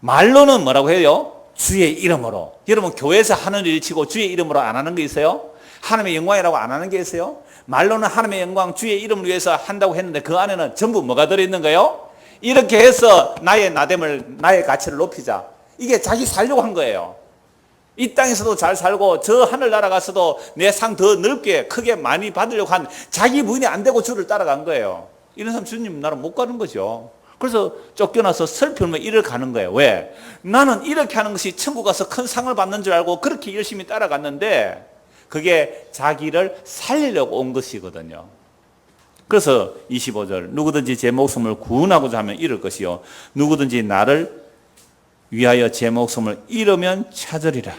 S1: 말로는 뭐라고 해요? 주의 이름으로. 여러분, 교회에서 하는 일 치고 주의 이름으로 안 하는 게 있어요? 하나님의 영광이라고 안 하는 게 있어요? 말로는 하나님의 영광 주의 이름을 위해서 한다고 했는데 그 안에는 전부 뭐가 들어있는 거예요? 이렇게 해서 나의 나됨을, 나의 가치를 높이자. 이게 자기 살려고 한 거예요. 이 땅에서도 잘 살고 저 하늘나라 가서도 내 상 더 넓게 크게 많이 받으려고 한 자기 부인이 안 되고 주를 따라간 거예요. 이런 사람 주님 나라 못 가는 거죠. 그래서 쫓겨나서 슬피 울며 일을 가는 거예요. 왜? 나는 이렇게 하는 것이 천국 가서 큰 상을 받는 줄 알고 그렇게 열심히 따라갔는데 그게 자기를 살리려고 온 것이거든요. 그래서 25절 누구든지 제 목숨을 구원하고자 하면 잃을 것이요 누구든지 나를 위하여 제 목숨을 잃으면 찾으리라.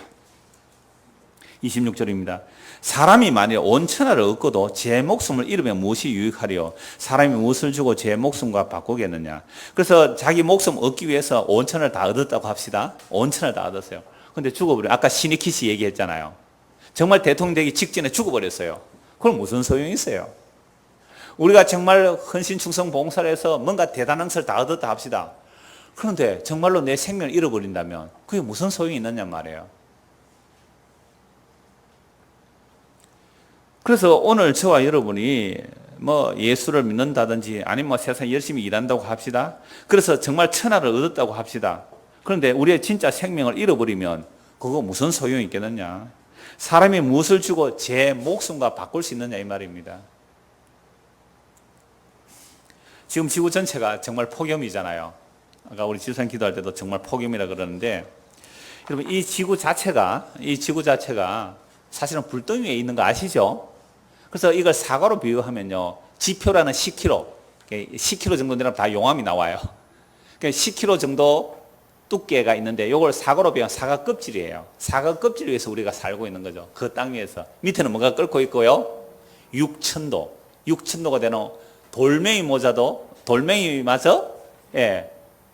S1: 26절입니다. 사람이 만일 온 천하를 얻고도 제 목숨을 잃으면 무엇이 유익하리요? 사람이 무엇을 주고 제 목숨과 바꾸겠느냐? 그래서 자기 목숨 얻기 위해서 온 천하를 다 얻었다고 합시다. 온 천하를 다 얻었어요. 근데 죽어버려요. 아까 시니키시 얘기했잖아요. 정말 대통령 되기 직전에 죽어버렸어요. 그럼 무슨 소용이 있어요? 우리가 정말 헌신, 충성, 봉사를 해서 뭔가 대단한 것을 다 얻었다 합시다. 그런데 정말로 내 생명을 잃어버린다면 그게 무슨 소용이 있느냐 말이에요. 그래서 오늘 저와 여러분이 뭐 예수를 믿는다든지 아니면 뭐 세상에 열심히 일한다고 합시다. 그래서 정말 천하를 얻었다고 합시다. 그런데 우리의 진짜 생명을 잃어버리면 그거 무슨 소용이 있겠느냐. 사람이 무엇을 주고 제 목숨과 바꿀 수 있느냐 이 말입니다. 지금 지구 전체가 정말 폭염이잖아요. 아까 우리 지수생 기도할 때도 정말 폭염이라 그러는데 여러분 이 지구 자체가 사실은 불덩이 위에 있는 거 아시죠? 그래서 이걸 사과로 비유하면요. 지표라는 10kg 정도 되면 다 용암이 나와요. 10kg 정도 두께가 있는데 이걸 사과로 비유하면 사과 껍질이에요. 사과 껍질 위에서 우리가 살고 있는 거죠. 그 땅 위에서. 밑에는 뭐가 끓고 있고요. 6천도가 되는 돌멩이마저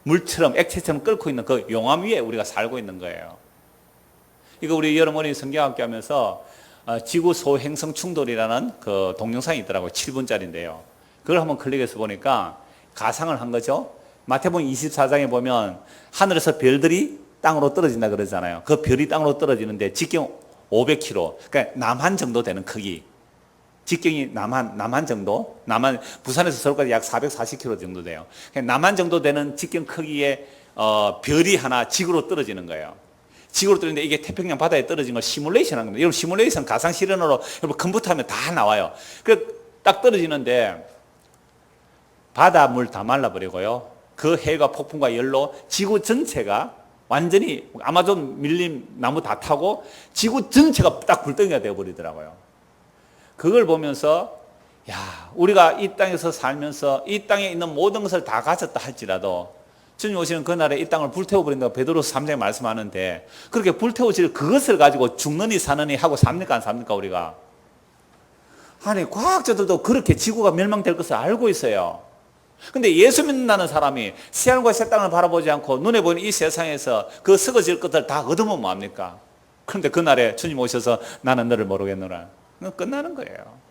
S1: 물처럼 액체처럼 끓고 있는 그 용암 위에 우리가 살고 있는 거예요. 이거 우리 여러분이 성경학교 하면서 지구 소행성 충돌이라는 그 동영상이 있더라고요. 7분짜리인데요. 그걸 한번 클릭해서 보니까 가상을 한 거죠. 마태복음 24장에 보면 하늘에서 별들이 땅으로 떨어진다 그러잖아요. 그 별이 땅으로 떨어지는데 직경 500km, 그러니까 남한 정도 되는 크기. 직경이 남한 정도? 부산에서 서울까지 약 440km 정도 돼요. 그러니까 남한 정도 되는 직경 크기의 별이 하나 지구로 떨어지는 거예요. 지구로 떨어지는데 이게 태평양 바다에 떨어진 걸 시뮬레이션 한 겁니다. 여러분 시뮬레이션 가상 실현으로 여러분 컴퓨터하면 다 나와요. 그 딱 떨어지는데 바닷물 다 말라버리고요. 그 해가 폭풍과 열로 지구 전체가 완전히 아마존 밀림 나무 다 타고 지구 전체가 딱 불덩이가 되어버리더라고요. 그걸 보면서 야 우리가 이 땅에서 살면서 이 땅에 있는 모든 것을 다 가졌다 할지라도 주님 오시는 그날에 이 땅을 불태워버린다고 베드로서 3장에 말씀하는데 그렇게 불태워질 그것을 가지고 죽느니 사느니 하고 삽니까 안 삽니까 우리가? 아니 과학자들도 그렇게 지구가 멸망될 것을 알고 있어요. 근데 예수 믿는다는 사람이 새하늘과 새 땅을 바라보지 않고 눈에 보이는 이 세상에서 그 썩어질 것들 다 얻으면 뭐합니까? 그런데 그날에 주님 오셔서 나는 너를 모르겠노라. 끝나는 거예요.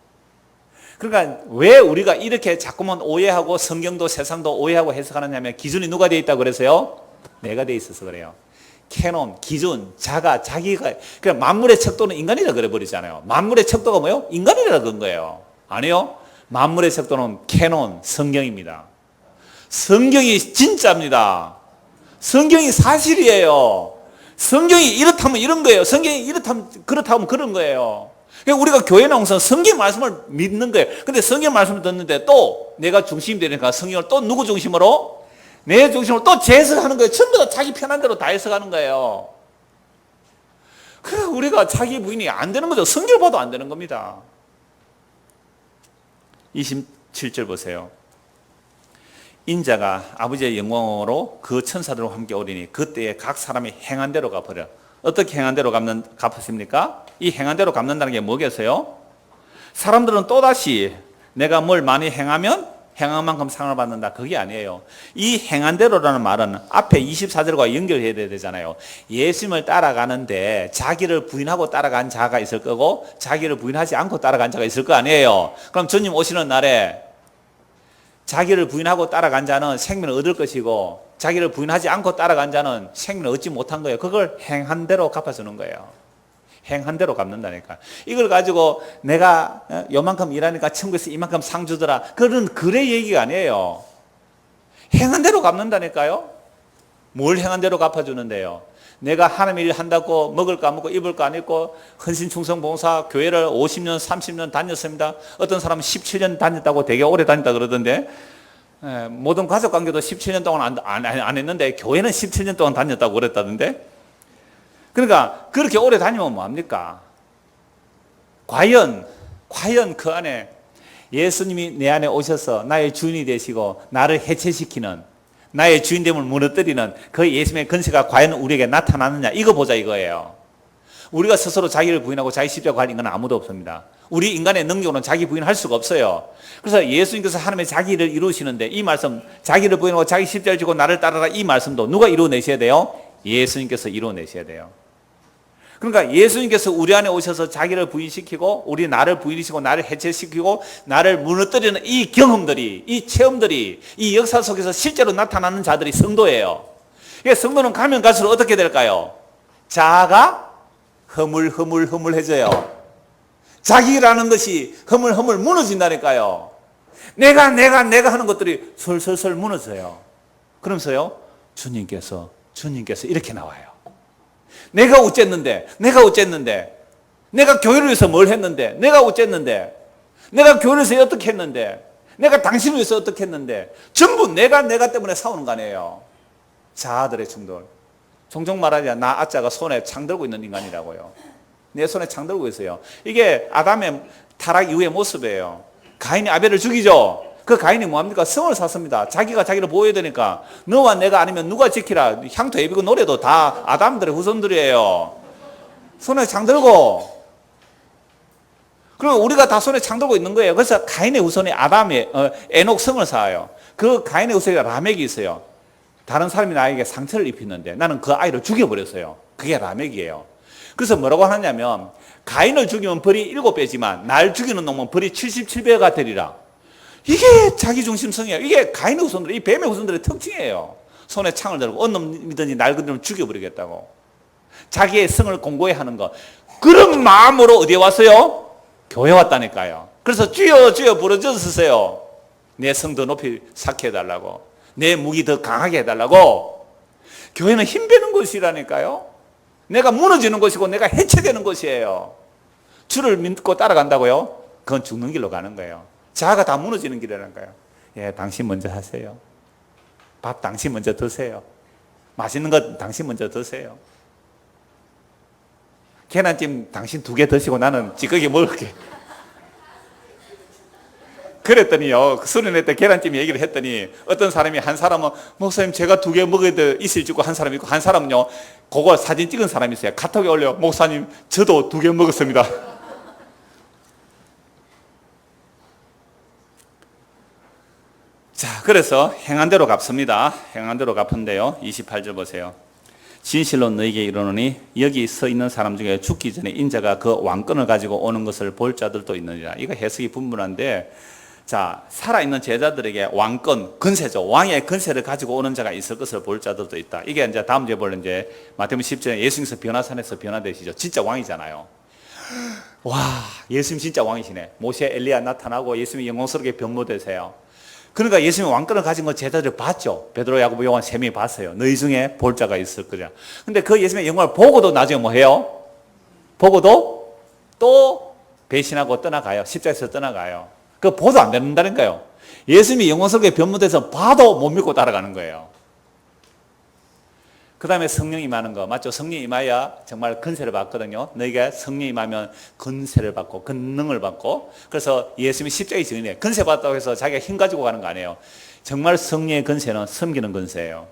S1: 그러니까 왜 우리가 이렇게 자꾸만 오해하고 성경도 세상도 오해하고 해석하느냐면 기준이 누가 되어 있다고 그래서요? 내가 되어 있어서 그래요. 캐논, 기준, 자가, 자기가. 그냥 만물의 척도는 인간이라 그래버리잖아요. 만물의 척도가 뭐예요? 인간이라 그런 거예요. 아니요. 만물의 척도는 캐논, 성경입니다. 성경이 진짜입니다. 성경이 사실이에요. 성경이 이렇다면 이런 거예요. 성경이 이렇다면 그렇다면 그런 거예요. 그러니까 우리가 교회 나오면서 성경 말씀을 믿는 거예요. 근데 성경 말씀을 듣는데 또 내가 중심이 되니까 성경을 또 누구 중심으로? 내 중심으로 또 재해석하는 거예요. 전부 다 자기 편한 대로 다 해석하는 거예요. 그래서 우리가 자기 부인이 안 되는 거죠. 성경을 봐도 안 되는 겁니다. 27절 보세요. 인자가 아버지의 영광으로 그 천사들과 함께 오리니 그때에 각 사람이 행한 대로 갚으려. 어떻게 행한 대로 갚았습니까? 이 행한 대로 갚는다는 게 뭐겠어요? 사람들은 또다시 내가 뭘 많이 행하면 행한 만큼 상을 받는다. 그게 아니에요. 이 행한 대로라는 말은 앞에 24절과 연결해야 되잖아요. 예수님을 따라가는데 자기를 부인하고 따라간 자가 있을 거고 자기를 부인하지 않고 따라간 자가 있을 거 아니에요. 그럼 주님 오시는 날에 자기를 부인하고 따라간 자는 생명을 얻을 것이고 자기를 부인하지 않고 따라간 자는 생명을 얻지 못한 거예요. 그걸 행한 대로 갚아주는 거예요. 행한 대로 갚는다니까. 이걸 가지고 내가 요만큼 일하니까 천국에서 이만큼 상 주더라. 그런 그래 얘기가 아니에요. 행한 대로 갚는다니까요. 뭘 행한 대로 갚아주는데요. 내가 하나님 일 한다고 먹을 거 안 먹고 입을 거 안 입고 헌신 충성 봉사 교회를 50년 30년 다녔습니다. 어떤 사람은 17년 다녔다고 되게 오래 다녔다 그러던데 모든 가족 관계도 17년 동안 안 했는데 교회는 17년 동안 다녔다고 그랬다던데. 그러니까 그렇게 오래 다니면 뭐합니까? 과연 그 안에 예수님이 내 안에 오셔서 나의 주인이 되시고 나를 해체시키는, 나의 주인됨을 무너뜨리는 그 예수님의 권세가 과연 우리에게 나타나느냐, 이거 보자 이거예요. 우리가 스스로 자기를 부인하고 자기 십자가 할 인간은 아무도 없습니다. 우리 인간의 능력으로는 자기 부인할 수가 없어요. 그래서 예수님께서 하나님의 자기를 이루시는데, 이 말씀, 자기를 부인하고 자기 십자가를 지고 나를 따르라, 이 말씀도 누가 이루어내셔야 돼요? 예수님께서 이루어내셔야 돼요. 그러니까 예수님께서 우리 안에 오셔서 자기를 부인시키고 우리 나를 부인시키고 나를 해체시키고 나를 무너뜨리는 이 경험들이, 이 체험들이, 이 역사 속에서 실제로 나타나는 자들이 성도예요. 성도는 가면 갈수록 어떻게 될까요? 자아가 허물해져요. 자기라는 것이 허물 무너진다니까요. 내가 하는 것들이 솔솔 무너져요. 그러면서요, 주님께서 이렇게 나와요. 내가 어쨌는데, 내가 교회를 위해서 뭘 했는데, 내가 어쨌는데, 내가 교회를 위해서 어떻게 했는데, 내가 당신을 위해서 어떻게 했는데, 전부 내가 때문에 싸우는 거 아니에요. 자아들의 충돌. 종종 말하자, 나 아짜가 손에 창 들고 있는 인간이라고요. 내 손에 창 들고 있어요. 이게 아담의 타락 이후의 모습이에요. 가인이 아벨을 죽이죠. 그 가인이 뭐합니까? 성을 샀습니다. 자기가 자기를 보호해야 되니까. 너와 내가 아니면 누가 지키라. 향토 예비고 노래도 다 아담들의 후손들이에요. 손에 창 들고. 그리고 우리가 다 손에 창 들고 있는 거예요. 그래서 가인의 후손이 아담의 에녹 성을 쌓아요. 그 가인의 후손이 라멕이 있어요. 다른 사람이 나에게 상처를 입히는데 나는 그 아이를 죽여버렸어요. 그게 라멕이에요. 그래서 뭐라고 하냐면, 가인을 죽이면 벌이 7배지만 날 죽이는 놈은 벌이 77배가 되리라. 이게 자기중심성이에요. 이게 가인의 후손들, 이 뱀의 후손들의 특징이에요. 손에 창을 들고 어느 놈이든지 날 건드리면 죽여버리겠다고. 자기의 성을 공고히 하는 것. 그런 마음으로 어디에 왔어요? 교회 왔다니까요. 그래서 주여 부르짖으세요. 내 성 더 높이 쌓게 해달라고. 내 무기 더 강하게 해달라고. 교회는 힘 빼는 곳이라니까요. 내가 무너지는 곳이고 내가 해체되는 곳이에요. 주를 믿고 따라간다고요? 그건 죽는 길로 가는 거예요. 자아가 다 무너지는 길이라니까요. 예, 당신 먼저 하세요. 밥 당신 먼저 드세요. 맛있는 것 당신 먼저 드세요. 계란찜 당신 2개 드시고 나는 찌꺼기 먹을게. 그랬더니요, 수련회 때 계란찜 얘기를 했더니 어떤 사람이, 한 사람은 목사님 제가 2개 먹어야 돼 있을 줄 한 사람이 있고, 한 사람은요 그거 사진 찍은 사람이 있어요. 카톡에 올려, 목사님 저도 2개 먹었습니다. 자, 그래서 행한 대로 갚습니다. 행한 대로 갚은데요, 28절 보세요. 진실로 너에게 이르노니 여기 서 있는 사람 중에 죽기 전에 인자가 그 왕권을 가지고 오는 것을 볼 자들도 있느니라. 이거 해석이 분분한데, 자, 살아있는 제자들에게 왕권, 권세죠. 왕의 권세를 가지고 오는 자가 있을 것을 볼 자들도 있다. 이게 이제 다음 주에 볼 이제 마태복음 10절에 예수님께서 변화산에서 변화되시죠. 진짜 왕이잖아요. 와, 예수님 진짜 왕이시네. 모세, 엘리야 나타나고 예수님이 영광스럽게 변모되세요. 그러니까 예수님이 왕권을 가진 거 제자들이 봤죠. 베드로, 야고보, 요한 3명이 봤어요. 너희 중에 볼 자가 있을 거냐. 근데 그 예수님의 영광을 보고도 나중에 뭐 해요? 보고도 또 배신하고 떠나가요. 십자가에서 떠나가요. 그 보도 안 된다니까요. 예수님이 영광스럽게 변모돼서 봐도 못 믿고 따라가는 거예요. 그 다음에 성령 임하는 거 맞죠? 성령 임하야 정말 권세를 받거든요. 너희가 성령 임하면 권세를 받고 권능을 받고. 그래서 예수님이 십자가의 증인이에요. 권세 받았다고 해서 자기가 힘 가지고 가는 거 아니에요. 정말 성령의 권세는 섬기는 권세예요.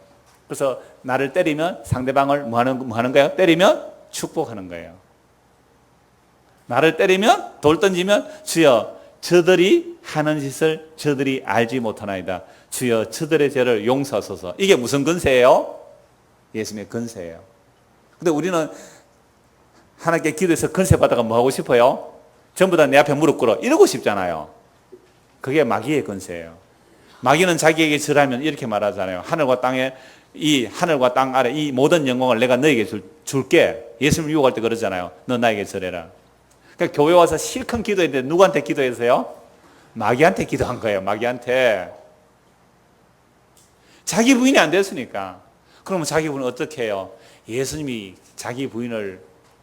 S1: 그래서 나를 때리면 상대방을 뭐 하는 거예요? 때리면 축복하는 거예요. 나를 때리면, 돌 던지면 주여 저들이 하는 짓을 저들이 알지 못하나이다. 주여 저들의 죄를 용서하소서. 이게 무슨 권세예요? 예수님의 권세예요. 근데 우리는 하나님께 기도해서 권세 받아가 뭐 하고 싶어요? 전부 다 내 앞에 무릎 꿇어 이러고 싶잖아요. 그게 마귀의 권세예요. 마귀는 자기에게 절하면 이렇게 말하잖아요. 하늘과 땅에, 이 하늘과 땅 아래 이 모든 영광을 내가 너에게 줄게. 예수님 유혹할 때 그러잖아요. 너 나에게 절해라. 그러니까 교회 와서 실컷 기도했는데 누구한테 기도했어요? 마귀한테 기도한 거예요. 마귀한테. 자기 부인이 안 됐으니까. 그러면 자기 부인은 어떻게 해요? 예수님이 자기 부인을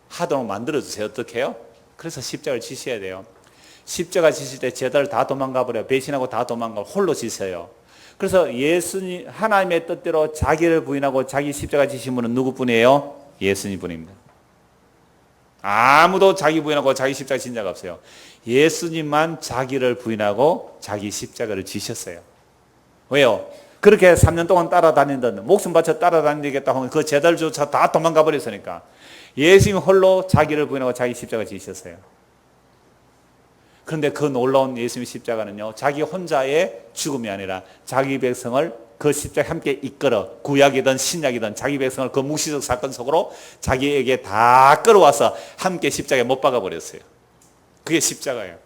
S1: 하도록 만들어주세요. 어떻게 해요? 그래서 십자가를 지셔야 돼요. 십자가 지실 때 제자를 다 도망가 버려요. 배신하고 다 도망가 홀로 지세요. 그래서 예수님, 하나님의 뜻대로 자기를 부인하고 자기 십자가 지신 분은 누구뿐이에요? 예수님 분입니다. 아무도 자기 부인하고 자기 십자가 진 자가 없어요. 예수님만 자기를 부인하고 자기 십자가를 지셨어요. 왜요? 그렇게 3년 동안 따라다니던, 목숨 바쳐 따라다니겠다 하면 그 제자들조차 다 도망가 버렸으니까 예수님 홀로 자기를 부인하고 자기 십자가 지셨어요. 그런데 그 놀라운 예수님의 십자가는요, 자기 혼자의 죽음이 아니라 자기 백성을 그 십자가에 함께 이끌어, 구약이든 신약이든 자기 백성을 그 묵시적 사건 속으로 자기에게 다 끌어와서 함께 십자가에 못 박아 버렸어요. 그게 십자가예요.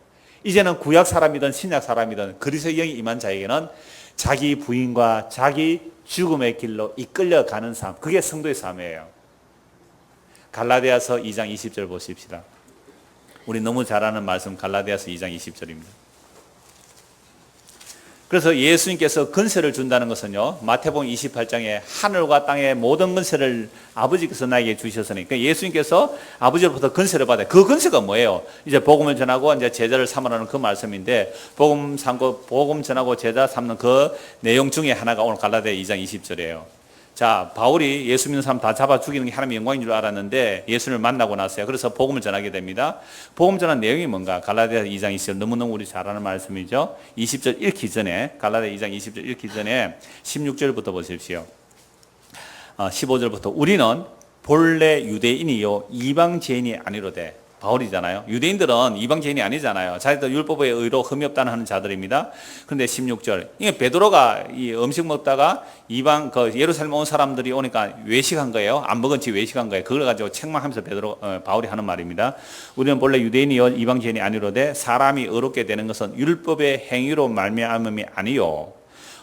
S1: 이제는 구약 사람이든 신약 사람이든 그리스도의 영이 임한 자에게는 자기 부인과 자기 죽음의 길로 이끌려가는 삶, 그게 성도의 삶이에요. 갈라디아서 2장 20절 보십시다. 우리 너무 잘 아는 말씀, 갈라디아서 2장 20절입니다. 그래서 예수님께서 권세를 준다는 것은요, 마태복음 28장에 하늘과 땅의 모든 권세를 아버지께서 나에게 주셨으니, 그러니까 예수님께서 아버지로부터 권세를 받아요. 그 권세가 뭐예요? 이제 복음을 전하고 이제 제자를 삼으라는 그 말씀인데, 복음 전하고 제자 삼는 그 내용 중에 하나가 오늘 갈라디아 2장 20절이에요. 자, 바울이 예수 믿는 사람 다 잡아 죽이는 게 하나님의 영광인 줄 알았는데 예수님을 만나고 났어요. 그래서 복음을 전하게 됩니다. 복음 전한 내용이 뭔가? 갈라디아 2장 20절, 너무너무 우리 잘 아는 말씀이죠. 20절 읽기 전에, 갈라디아 2장 20절 읽기 전에 16절부터 보십시오. 15절부터 우리는 본래 유대인이요 이방 죄인이 아니로되, 바울이잖아요. 유대인들은 이방 죄인이 아니잖아요. 자기들 율법의 의로 흠이 없다는 하는 자들입니다. 그런데 16절, 이게 베드로가 이 음식 먹다가 이방 예루살렘 온 사람들이 오니까 외식한 거예요. 안 먹은 채 외식한 거예요. 그걸 가지고 책망하면서 바울이 하는 말입니다. 우리는 본래 유대인이요 이방 죄인이 아니로되 사람이 의롭게 되는 것은 율법의 행위로 말미암음이 아니요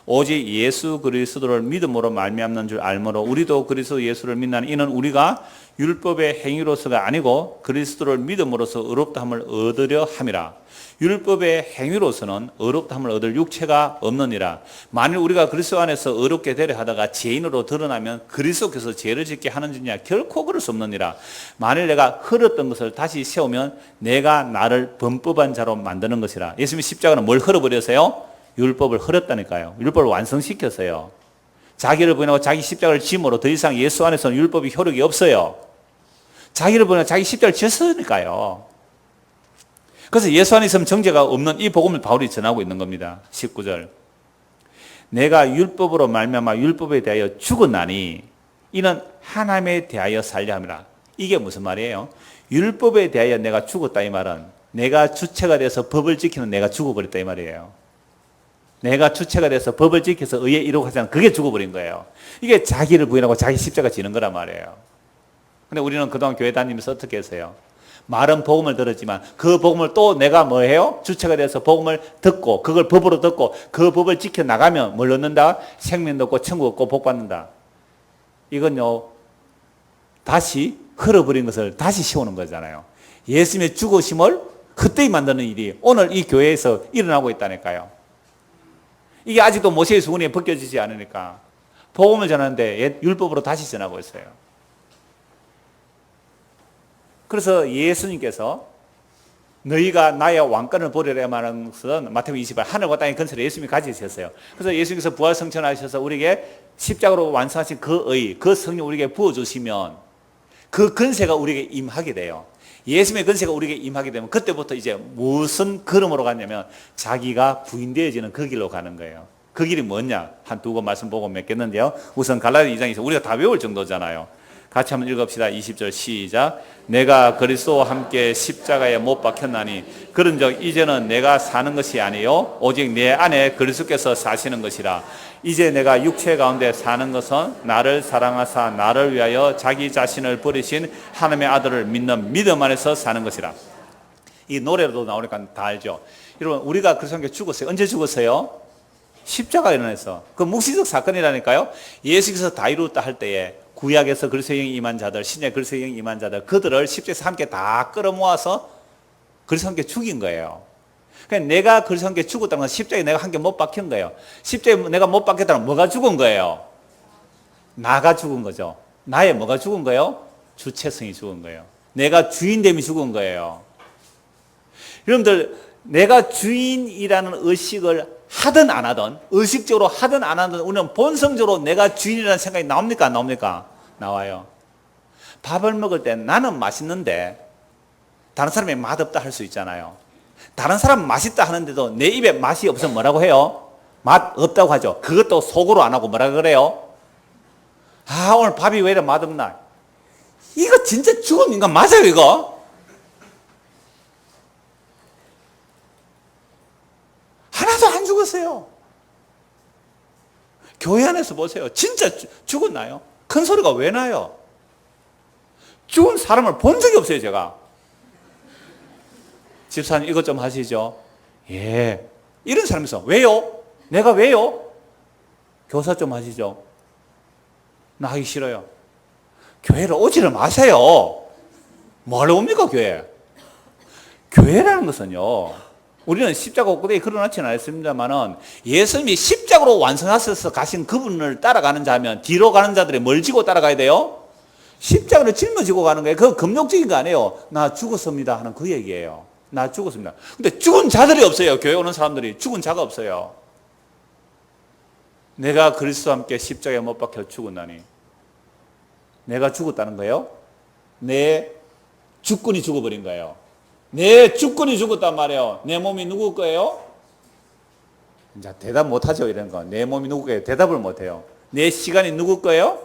S1: 오직 예수 그리스도를 믿음으로 말미암는 줄 알므로 우리도 그리스도 예수를 믿나니 이는 우리가 율법의 행위로서가 아니고 그리스도를 믿음으로써 의롭다함을 얻으려 함이라. 율법의 행위로서는 의롭다함을 얻을 육체가 없느니라. 만일 우리가 그리스도 안에서 의롭게 되려 하다가 죄인으로 드러나면 그리스도께서 죄를 짓게 하는지냐? 결코 그럴 수 없느니라. 만일 내가 흘렀던 것을 다시 세우면 내가 나를 범법한 자로 만드는 것이라. 예수님의 십자가는 뭘 흘어버렸어요? 율법을 흘렸다니까요. 율법을 완성시켰어요. 자기를 부인하고 자기 십자가를 짐으로 더 이상 예수 안에서는 율법이 효력이 없어요. 자기를 부인하고 자기 십자가를 졌으니까요. 그래서 예수 안에 있으면 정죄가 없는 이 복음을 바울이 전하고 있는 겁니다. 19절, 내가 율법으로 말미암아 율법에 대하여 죽었나니 이는 하나님에 대하여 살려 함이라. 이게 무슨 말이에요? 율법에 대하여 내가 죽었다 이 말은 내가 주체가 돼서 법을 지키는 내가 죽어버렸다 이 말이에요. 내가 주체가 돼서 법을 지켜서 의에 이루고 하지 않은 그게 죽어버린 거예요. 이게 자기를 부인하고 자기 십자가 지는 거란 말이에요. 근데 우리는 그동안 교회 다니면서 어떻게 했어요? 말은 복음을 들었지만 그 복음을 또 내가 뭐 해요? 주체가 돼서 복음을 듣고 그걸 법으로 듣고 그 법을 지켜나가면 뭘 얻는다? 생명도 얻고 천국 얻고 복 받는다. 이건요, 다시 흘러버린 것을 다시 세우는 거잖아요. 예수님의 죽으심을 헛되이 만드는 일이 오늘 이 교회에서 일어나고 있다니까요. 이게 아직도 모세의 수건에 벗겨지지 않으니까 복음을 전하는데 율법으로 다시 전하고 있어요. 그래서 예수님께서 너희가 나의 왕권을 보리라 말하는 것은 마태복음 28 하늘과 땅의 권세를 예수님이 가지셨어요. 그래서 예수님께서 부활 성천하셔서 우리에게 십자가로 완성하신 그 의, 그 성령 우리에게 부어주시면 그 권세가 우리에게 임하게 돼요. 예수님의 권세가 우리에게 임하게 되면 그때부터 이제 무슨 걸음으로 갔냐면 자기가 부인되어지는 그 길로 가는 거예요. 그 길이 뭐냐? 한 두 권 말씀 보고 맺겠는데요. 우선 갈라디아 2장에서 우리가 다 외울 정도잖아요. 같이 한번 읽읍시다. 20절 시작. 내가 그리스도와 함께 십자가에 못 박혔나니 그런즉 이제는 내가 사는 것이 아니요 오직 내 안에 그리스도께서 사시는 것이라. 이제 내가 육체 가운데 사는 것은 나를 사랑하사 나를 위하여 자기 자신을 버리신 하나님의 아들을 믿는 믿음 안에서 사는 것이라. 이 노래로도 나오니까 다 알죠. 여러분, 우리가 그리스도와 함께 죽었어요. 언제 죽었어요? 십자가에 일어나서. 그 묵시적 사건이라니까요. 예수께서 다 이루었다 할 때에 구약에서 그리스도의 영이 임한 자들, 신약 그리스도의 영이 임한 자들, 그들을 십자가에서 함께 다 끌어모아서 그리스도와 함께 죽인 거예요. 그러니까 내가 그리스도와 함께 죽었다는 건 십자가에 내가 함께 못 박힌 거예요. 십자가에 내가 못 박혔다는 건 뭐가 죽은 거예요? 나가 죽은 거죠. 나의 뭐가 죽은 거예요? 주체성이 죽은 거예요. 내가 주인됨이 죽은 거예요. 여러분들, 내가 주인이라는 의식을 하든 안 하든, 의식적으로 하든 안 하든 우리는 본성적으로 내가 주인이라는 생각이 나옵니까? 안 나옵니까? 나와요. 밥을 먹을 때 나는 맛있는데 다른 사람이 맛없다 할 수 있잖아요. 다른 사람은 맛있다 하는데도 내 입에 맛이 없으면 뭐라고 해요? 맛 없다고 하죠. 그것도 속으로 안 하고 뭐라 그래요? 아, 오늘 밥이 왜 이래 맛없나? 이거 진짜 죽은 인간 맞아요, 이거? 하나도 안 죽었어요. 교회 안에서 보세요. 진짜 죽었나요? 큰 소리가 왜 나요? 죽은 사람을 본 적이 없어요, 제가. 집사님 이것 좀 하시죠. 예. 이런 사람이 있어. 왜요? 내가 왜요? 교사 좀 하시죠. 나 하기 싫어요. 교회를 오지를 마세요. 뭐하러 옵니까, 교회? 교회라는 것은요, 우리는 십자가 옷구대에 걸어놓지는 않습니다만은 예수님이 십자가로 완성하셔서 가신 그분을 따라가는 자면 뒤로 가는 자들이 뭘 지고 따라가야 돼요? 십자가를 짊어지고 가는 거예요. 그거 금욕적인 거 아니에요. 나 죽었습니다 하는 그 얘기예요. 나 죽었습니다. 근데 죽은 자들이 없어요. 교회 오는 사람들이 죽은 자가 없어요. 내가 그리스도와 함께 십자가에 못 박혀 죽었나니 내가 죽었다는 거예요? 내 주권이 죽어버린 거예요. 내 주권이 죽었단 말이에요. 내 몸이 누구 거예요? 이제 대답 못하죠, 이런 거. 내 몸이 누구 거예요? 대답을 못해요. 내 시간이 누구 거예요?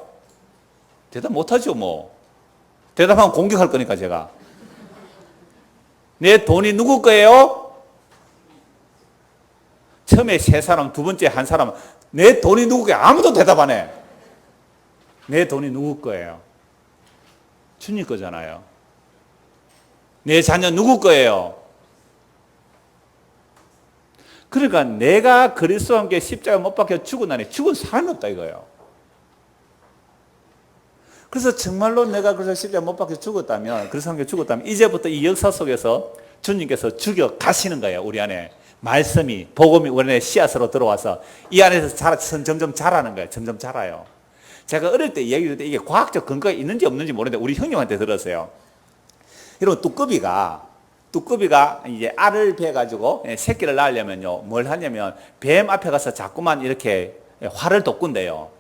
S1: 대답 못하죠, 뭐. 대답하면 공격할 거니까, 제가. 내 돈이 누구 거예요? 처음에 세 사람, 두 번째 한 사람, 내 돈이 누구 거예요? 아무도 대답 안 해. 내 돈이 누구 거예요? 주님 거잖아요. 내 자녀 누구 거예요? 그러니까 내가 그리스도와 함께 십자가에 못 박혀 죽었나니 죽은 사람이 없다 이거예요. 그래서 정말로 내가 그래서 십자가에 못 박혀 죽었다면, 그리스도와 함께 죽었다면 이제부터 이 역사 속에서 주님께서 죽여 가시는 거예요. 우리 안에 말씀이, 복음이 우리 안에 씨앗으로 들어와서 이 안에서 점점 자라는 거예요. 점점 자라요. 제가 어릴 때 이야기 들을 때 이게 과학적 근거가 있는지 없는지 모르는데 우리 형님한테 들었어요. 여러분, 뚜꺼비가 이제 알을 베가지고 새끼를 낳으려면요, 뭘 하냐면 뱀 앞에 가서 자꾸만 이렇게 활을 돋군대요.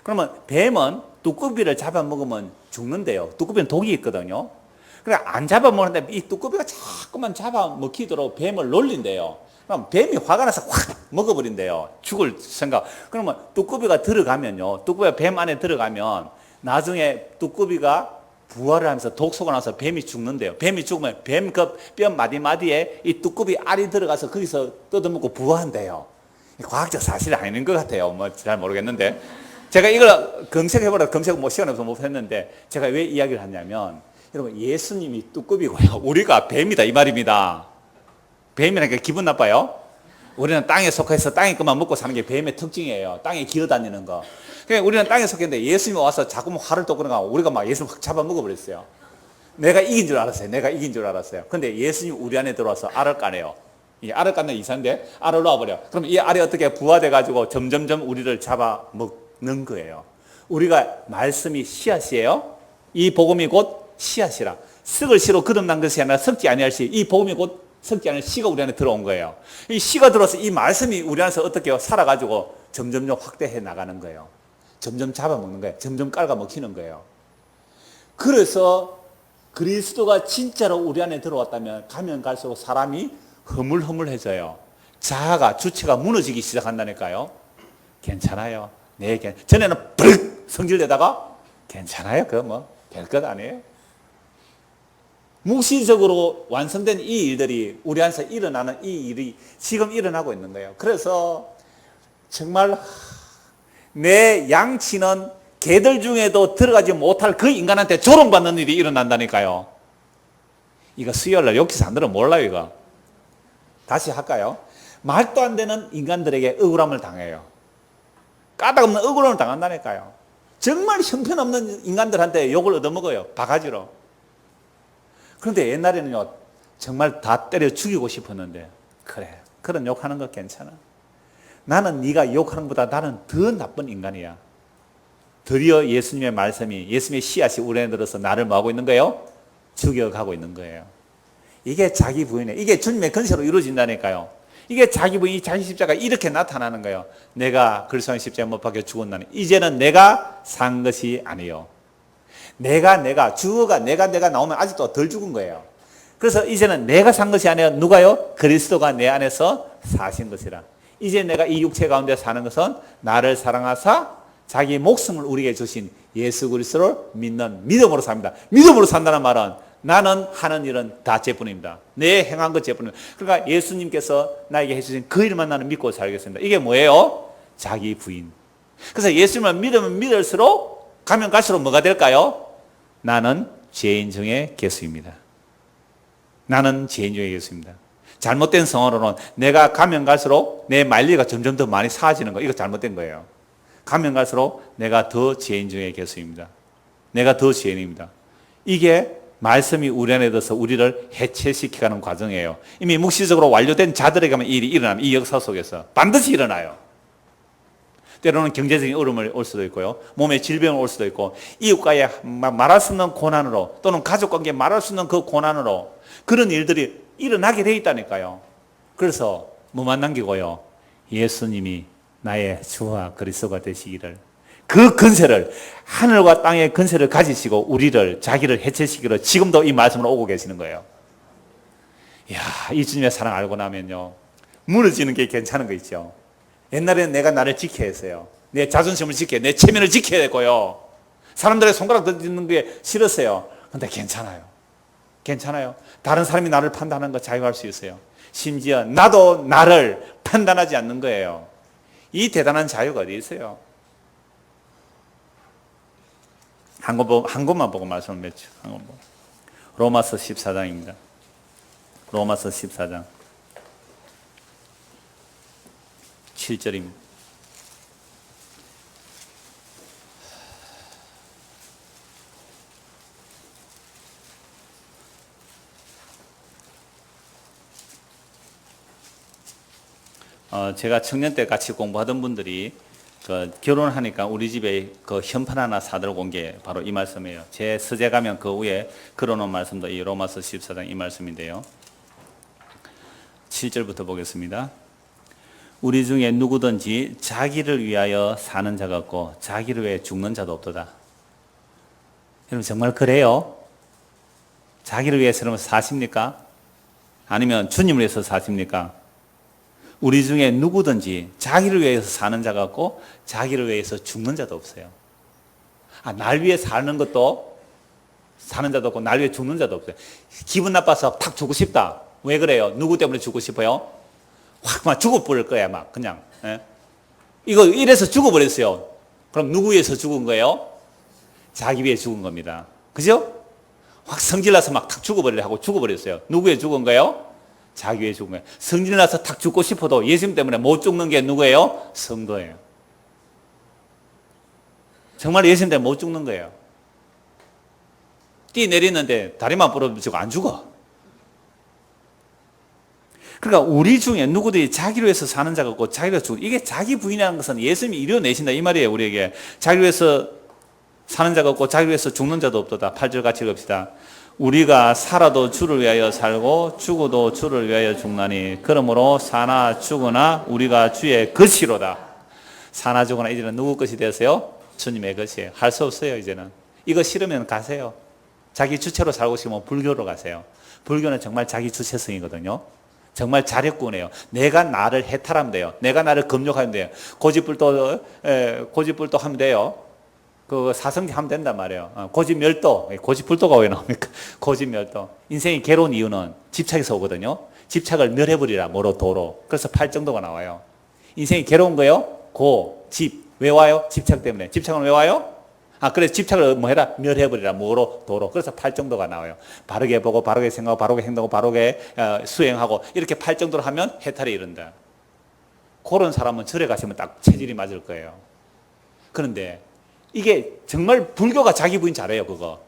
S1: 그러면 뱀은 뚜꺼비를 잡아먹으면 죽는데요. 뚜꺼비는 독이 있거든요. 그러니까 안 잡아먹는데 이 뚜꺼비가 자꾸만 잡아먹히도록 뱀을 놀린대요. 그럼 뱀이 화가 나서 확 먹어버린대요. 죽을 생각. 그러면 뚜꺼비가 들어가면요, 뚜꺼비가 뱀 안에 들어가면 나중에 뚜꺼비가 부활을 하면서 독소가 나서 뱀이 죽는데요. 뱀이 죽으면 뱀 그 뼈 마디마디에 이 뚜꺼비 알이 들어가서 거기서 뜯어먹고 부화한대요. 과학적 사실이 아닌 것 같아요. 뭐 잘 모르겠는데. 제가 이걸 검색해보라 검색 뭐 시간이 없어서 못 했는데, 제가 왜 이야기를 하냐면, 여러분, 예수님이 뚜꺼비고요, 우리가 뱀이다 이 말입니다. 뱀이라니까 기분 나빠요? 우리는 땅에 속해서 땅에 것만 먹고 사는 게 뱀의 특징이에요. 땅에 기어다니는 거. 그러니까 우리는 땅에 속했는데 예수님이 와서 자꾸만 활을 돋구는가 우리가 막 예수님 확 잡아먹어버렸어요. 내가 이긴 줄 알았어요. 내가 이긴 줄 알았어요. 근데 예수님이 우리 안에 들어와서 알을 까네요. 이 알을 까는 이상한데 알을 놓아버려. 그럼 이 알이 어떻게 부화돼가지고 점점점 우리를 잡아먹는 거예요. 우리가 말씀이 씨앗이에요. 이 복음이 곧 씨앗이라. 썩을 씨로 거듭난 것이 아니라 썩지 아니할 씨. 이 복음이 곧 썩지 않은 씨가 우리 안에 들어온 거예요. 이 씨가 들어와서 이 말씀이 우리 안에서 어떻게 살아가지고 점점점 확대해 나가는 거예요. 점점 잡아먹는 거예요. 점점 깔아먹히는 거예요. 그래서 그리스도가 진짜로 우리 안에 들어왔다면 가면 갈수록 사람이 허물허물해져요. 자아가, 주체가 무너지기 시작한다니까요. 괜찮아요. 네, 전에는 브륵 성질내다가 괜찮아요. 그거 뭐 별것 아니에요. 무시적으로 완성된 이 일들이 우리 안에서 일어나는 이 일이 지금 일어나고 있는 거예요. 그래서 정말 내 양치는 개들 중에도 들어가지 못할 그 인간한테 조롱받는 일이 일어난다니까요. 이거 수요일날 욕해서 안 들으면 몰라요, 이거. 다시 할까요? 말도 안 되는 인간들에게 억울함을 당해요. 까닭없는 억울함을 당한다니까요. 정말 형편없는 인간들한테 욕을 얻어먹어요. 바가지로. 그런데 옛날에는요, 정말 다 때려 죽이고 싶었는데, 그래, 그런 욕하는 거 괜찮아. 나는 네가 욕하는 것보다 나는 더 나쁜 인간이야. 드디어 예수님의 말씀이, 예수님의 씨앗이 우리 안에 들어서 나를 뭐하고 있는 거예요? 죽여가고 있는 거예요. 이게 자기 부인이에요. 이게 주님의 건세로 이루어진다니까요. 이게 자기 부인, 자기 십자가 이렇게 나타나는 거예요. 내가 그리스도의 십자가에 못 박혀 죽었나니 이제는 내가 산 것이 아니요. 주어가 내가 나오면 아직도 덜 죽은 거예요. 그래서 이제는 내가 산 것이 아니라 누가요? 그리스도가 내 안에서 사신 것이라. 이제 내가 이 육체 가운데 사는 것은 나를 사랑하사 자기 목숨을 우리에게 주신 예수 그리스도를 믿는 믿음으로 삽니다. 믿음으로 산다는 말은 나는 하는 일은 다 죄뿐입니다. 내 행한 것 죄뿐입니다. 그러니까 예수님께서 나에게 해주신 그 일만 나는 믿고 살겠습니다. 이게 뭐예요? 자기 부인. 그래서 예수님을 믿으면 믿을수록 가면 갈수록 뭐가 될까요? 나는 죄인 중에 개수입니다. 나는 죄인 중에 개수입니다. 잘못된 성어로는 내가 가면 갈수록 내 말리가 점점 더 많이 사라지는 거, 이거 잘못된 거예요. 가면 갈수록 내가 더 죄인 중에 개수입니다. 내가 더 죄인입니다. 이게 말씀이 우리 안에 들어서 우리를 해체시키는 과정이에요. 이미 묵시적으로 완료된 자들에게만 이 일이 일어나면 이 역사 속에서 반드시 일어나요. 때로는 경제적인 어려움을 올 수도 있고요. 몸에 질병을 올 수도 있고, 이웃과의 말할 수 없는 고난으로, 또는 가족관계에 말할 수 없는 그 고난으로 그런 일들이 일어나게 돼 있다니까요. 그래서 뭐만 남기고요? 예수님이 나의 주와 그리스도가 되시기를, 그 근세를, 하늘과 땅의 근세를 가지시고 우리를, 자기를 해체시키기로 지금도 이 말씀으로 오고 계시는 거예요. 이야, 이 주님의 사랑 알고 나면요, 무너지는 게 괜찮은 거 있죠. 옛날에는 내가 나를 지켜야 했어요. 내 자존심을 지켜야, 내 체면을 지켜야 했고요. 사람들의 손가락 던지는 게 싫었어요. 근데 괜찮아요. 괜찮아요. 다른 사람이 나를 판단하는 거 자유할 수 있어요. 심지어 나도 나를 판단하지 않는 거예요. 이 대단한 자유가 어디 있어요? 한 것만 보고 말씀을 맺죠. 한 것 보고. 로마서 14장입니다. 로마서 14장 7절입니다. 제가 청년 때 같이 공부하던 분들이 결혼하니까 우리 집에 그 현판 하나 사들고 온 게 바로 이 말씀이에요. 제 서재 가면 그 위에 걸어놓은 말씀도 이 로마서 14장 이 말씀인데요. 7절부터 보겠습니다. 우리 중에 누구든지 자기를 위하여 사는 자가 없고 자기를 위해 죽는 자도 없도다. 여러분 정말 그래요? 자기를 위해서 여러분 사십니까? 아니면 주님을 위해서 사십니까? 우리 중에 누구든지 자기를 위해서 사는 자가 없고 자기를 위해서 죽는 자도 없어요. 날 위해 사는 것도 사는 자도 없고 날 위해 죽는 자도 없어요. 기분 나빠서 탁 죽고 싶다. 왜 그래요? 누구 때문에 죽고 싶어요? 확 막 죽어버릴 거야 막 그냥. 예? 이거 이래서 죽어버렸어요. 그럼 누구 위해서 죽은 거예요? 자기 위해 죽은 겁니다. 그죠? 확 성질나서 막 탁 죽어버리려 하고 죽어버렸어요. 누구 위해 죽은 거예요? 자기 위해 죽은 거예요. 성질나서 탁 죽고 싶어도 예수님 때문에 못 죽는 게 누구예요? 성도예요. 정말 예수님 때문에 못 죽는 거예요. 뛰 내리는데 다리만 부러지고 안 죽어. 그러니까 우리 중에 누구든지 자기를 위해서 사는 자가 없고 자기를 위해서 죽는, 이게 자기 부인이라는 것은 예수님이 이뤄내신다 이 말이에요. 우리에게 자기를 위해서 사는 자가 없고 자기를 위해서 죽는 자도 없도다. 8절 같이 읽읍시다. 우리가 살아도 주를 위하여 살고 죽어도 주를 위하여 죽나니 그러므로 사나 죽으나 우리가 주의 것이로다. 사나 죽으나 이제는 누구 것이 되었어요? 주님의 것이에요. 할 수 없어요. 이제는 이거 싫으면 가세요. 자기 주체로 살고 싶으면 불교로 가세요. 불교는 정말 자기 주체성이거든요. 정말 자력군이에요. 내가 나를 해탈하면 돼요. 내가 나를 금욕하면 돼요. 고집불도 하면 돼요. 그 사성기 하면 된단 말이에요. 고집멸도, 고집불도가 왜 나옵니까? 고집멸도. 인생이 괴로운 이유는 집착에서 오거든요. 집착을 멸해버리라, 뭐로, 도로. 그래서 팔정도가 나와요. 인생이 괴로운 거예요? 고, 집. 왜 와요? 집착 때문에. 집착은 왜 와요? 그래서 집착을 뭐 해라? 멸해버리라, 뭐로, 도로. 그래서 팔정도가 나와요. 바르게 보고, 바르게 생각하고, 바르게 행동하고, 바르게 수행하고, 이렇게 팔정도를 하면 해탈이 이른다. 그런 사람은 절에 가시면 딱 체질이 맞을 거예요. 그런데 이게 정말 불교가 자기 부인 잘해요, 그거.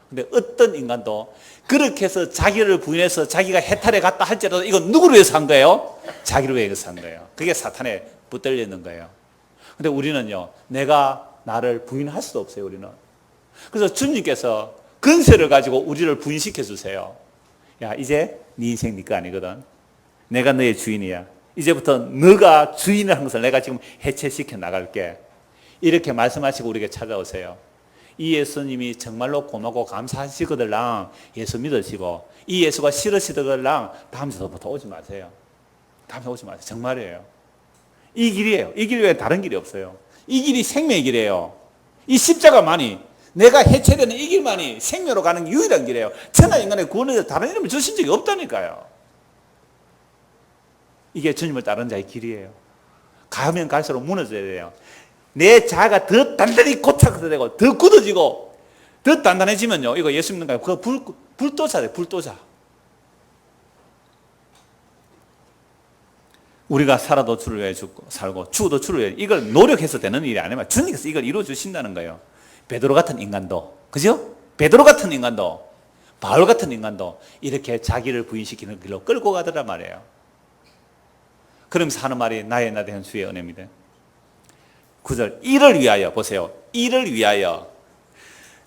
S1: 근데 어떤 인간도 그렇게 해서 자기를 부인해서 자기가 해탈에 갔다 할지라도 이건 누구를 위해서 한 거예요? 자기를 위해서 한 거예요. 그게 사탄에 붙들려 있는 거예요. 근데 우리는요, 내가 나를 부인할 수도 없어요, 우리는. 그래서 주님께서 근세를 가지고 우리를 부인시켜 주세요. 야, 이제 네 인생 네 거 아니거든. 내가 너의 주인이야. 이제부터 너가 주인을 한 것을 내가 지금 해체시켜 나갈게. 이렇게 말씀하시고 우리에게 찾아오세요. 이 예수님이 정말로 고맙고 감사하시거들랑 예수 믿으시고, 이 예수가 싫으시더들랑 다음 주부터 오지 마세요. 다음에 오지 마세요. 정말이에요. 이 길이에요. 이 길 외에 다른 길이 없어요. 이 길이 생명의 길이에요. 이 십자가만이, 내가 해체되는 이 길만이 생명으로 가는 유일한 길이에요. 천하 인간의 구원에 다른 이름을 주신 적이 없다니까요. 이게 주님을 따르는 자의 길이에요. 가면 갈수록 무너져야 돼요. 내 자아가 더 단단히 고착화되고 되고 더 굳어지고 더 단단해지면요, 이거 예수 믿는 거예요. 그거 불도자예요. 불도자. 우리가 살아도 주를 위해 죽고 살고 죽어도 주를 위해, 이걸 노력해서 되는 일이 아니라 주님께서 이걸 이루어 주신다는 거예요. 베드로 같은 인간도, 그죠? 베드로 같은 인간도, 바울 같은 인간도 이렇게 자기를 부인시키는 길로 끌고 가더란 말이에요. 그러면서 하는 말이 나의 나 되는 주의 은혜입니다. 9절, 이를 위하여, 보세요. 이를 위하여,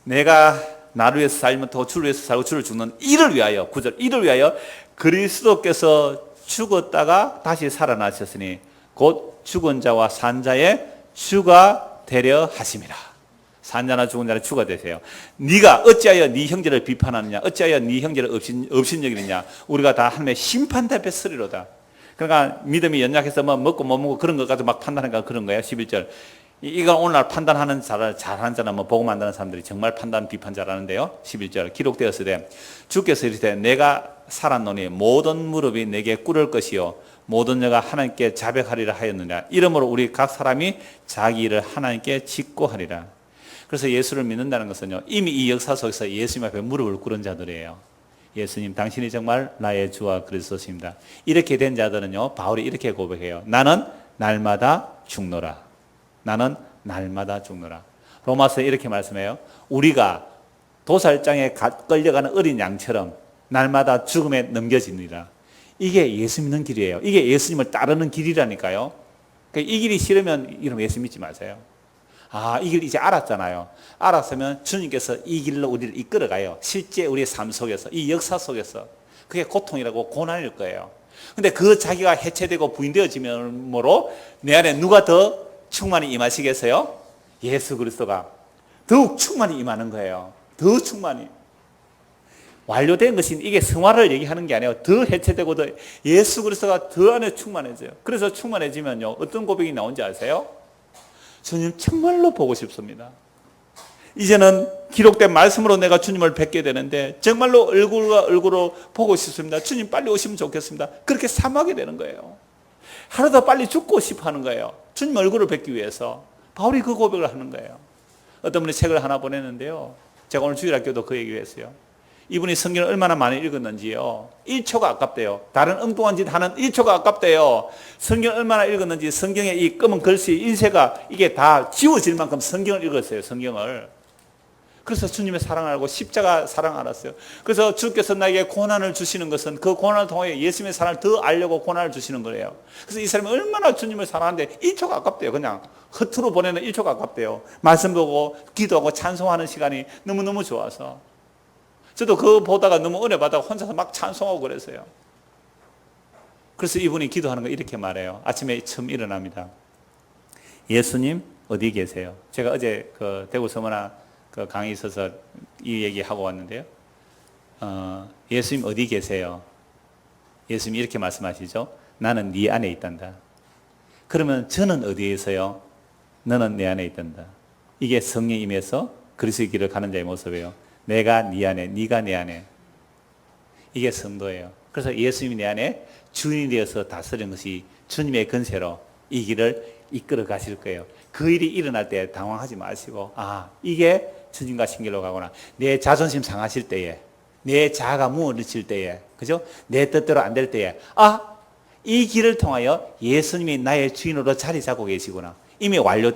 S1: 내가 나를 위해서 살면 더 주를 위해서 살고 주를 죽는 이를 위하여, 9절, 이를 위하여 그리스도께서 죽었다가 다시 살아나셨으니 곧 죽은 자와 산 자의 주가 되려 하심이라. 산 자나 죽은 자는 주가 되세요. 네가 어찌하여 네 형제를 비판하느냐, 어찌하여 네 형제를 업신여기느냐. 우리가 다 하나님의 심판대 앞에 서리로다. 그러니까 믿음이 연약해서 뭐 먹고 못 먹고 그런 것 가지고 막 판단하니까 그런 거예요. 11절. 이건 오늘날 판단하는 잘하는 자나 뭐 복음 안다는 사람들이 정말 판단 비판 잘하는데요. 11절 기록되었을 때 주께서 이르시되 내가 살았노니 모든 무릎이 내게 꿇을 것이요 모든 여가 하나님께 자백하리라 하였느냐. 이러므로 우리 각 사람이 자기 일을 하나님께 직고하리라. 그래서 예수를 믿는다는 것은요, 이미 이 역사 속에서 예수님 앞에 무릎을 꿇은 자들이에요. 예수님, 당신이 정말 나의 주와 그리스도십니다. 이렇게 된 자들은요, 바울이 이렇게 고백해요. 나는 날마다 죽노라. 나는 날마다 죽노라. 로마서에 이렇게 말씀해요. 우리가 도살장에 끌려가는 어린 양처럼 날마다 죽음에 넘겨집니다. 이게 예수 믿는 길이에요. 이게 예수님을 따르는 길이라니까요. 그러니까 이 길이 싫으면 이러면 예수 믿지 마세요. 아, 이 길 이제 알았잖아요. 알았으면 주님께서 이 길로 우리를 이끌어가요. 실제 우리의 삶 속에서, 이 역사 속에서. 그게 고통이라고 고난일 거예요. 근데 그 자기가 해체되고 부인되어지므로 내 안에 누가 더 충만히 임하시겠어요? 예수 그리스도가 더욱 충만히 임하는 거예요. 더 충만히. 완료된 것이 이게 성화를 얘기하는 게 아니에요. 더 해체되고 더 예수 그리스도가 더 안에 충만해져요. 그래서 충만해지면요, 어떤 고백이 나온지 아세요? 주님 정말로 보고 싶습니다. 이제는 기록된 말씀으로 내가 주님을 뵙게 되는데 정말로 얼굴과 얼굴로 보고 싶습니다. 주님 빨리 오시면 좋겠습니다. 그렇게 삼하게 되는 거예요. 하루 더 빨리 죽고 싶어 하는 거예요. 주님 얼굴을 뵙기 위해서. 바울이 그 고백을 하는 거예요. 어떤 분이 책을 하나 보냈는데요, 제가 오늘 주일학교도 그 얘기를 했어요. 이분이 성경을 얼마나 많이 읽었는지요, 1초가 아깝대요. 다른 엉뚱한 짓 하는 1초가 아깝대요. 성경을 얼마나 읽었는지, 성경에 이 검은 글씨 인쇄가 이게 다 지워질 만큼 성경을 읽었어요. 성경을. 그래서 주님의 사랑을 알고 십자가 사랑을 알았어요. 그래서 주께서 나에게 고난을 주시는 것은 그 고난을 통해 예수님의 사랑을 더 알려고 고난을 주시는 거예요. 그래서 이 사람이 얼마나 주님을 사랑하는데 1초가 아깝대요. 그냥 허투루 보내는 1초가 아깝대요. 말씀 보고 기도하고 찬송하는 시간이 너무너무 좋아서. 저도 그거 보다가 너무 은혜 받아 혼자서 막 찬송하고 그랬어요. 그래서 이분이 기도하는 거 이렇게 말해요. 아침에 처음 일어납니다. 예수님 어디 계세요? 제가 어제 그 대구 서머나 그 강의 있어서 이 얘기하고 왔는데요. 예수님 어디 계세요? 예수님이 이렇게 말씀하시죠. 나는 네 안에 있단다. 그러면 저는 어디에 있어요? 너는 내 안에 있단다. 이게 성령에 임해서 그리스도의 길을 가는 자의 모습이에요. 내가 네 안에, 네가 내 안에. 이게 성도예요. 그래서 예수님이 내 안에 주인이 되어서 다스리는 것이 주님의 권세로 이 길을 이끌어 가실 거예요. 그 일이 일어날 때 당황하지 마시고, 아, 이게 주님과 신길로 가구나. 내 자존심 상하실 때에, 내 자아가 무너질 때에, 그죠? 내 뜻대로 안 될 때에, 아, 이 길을 통하여 예수님이 나의 주인으로 자리 잡고 계시구나. 이미 완료된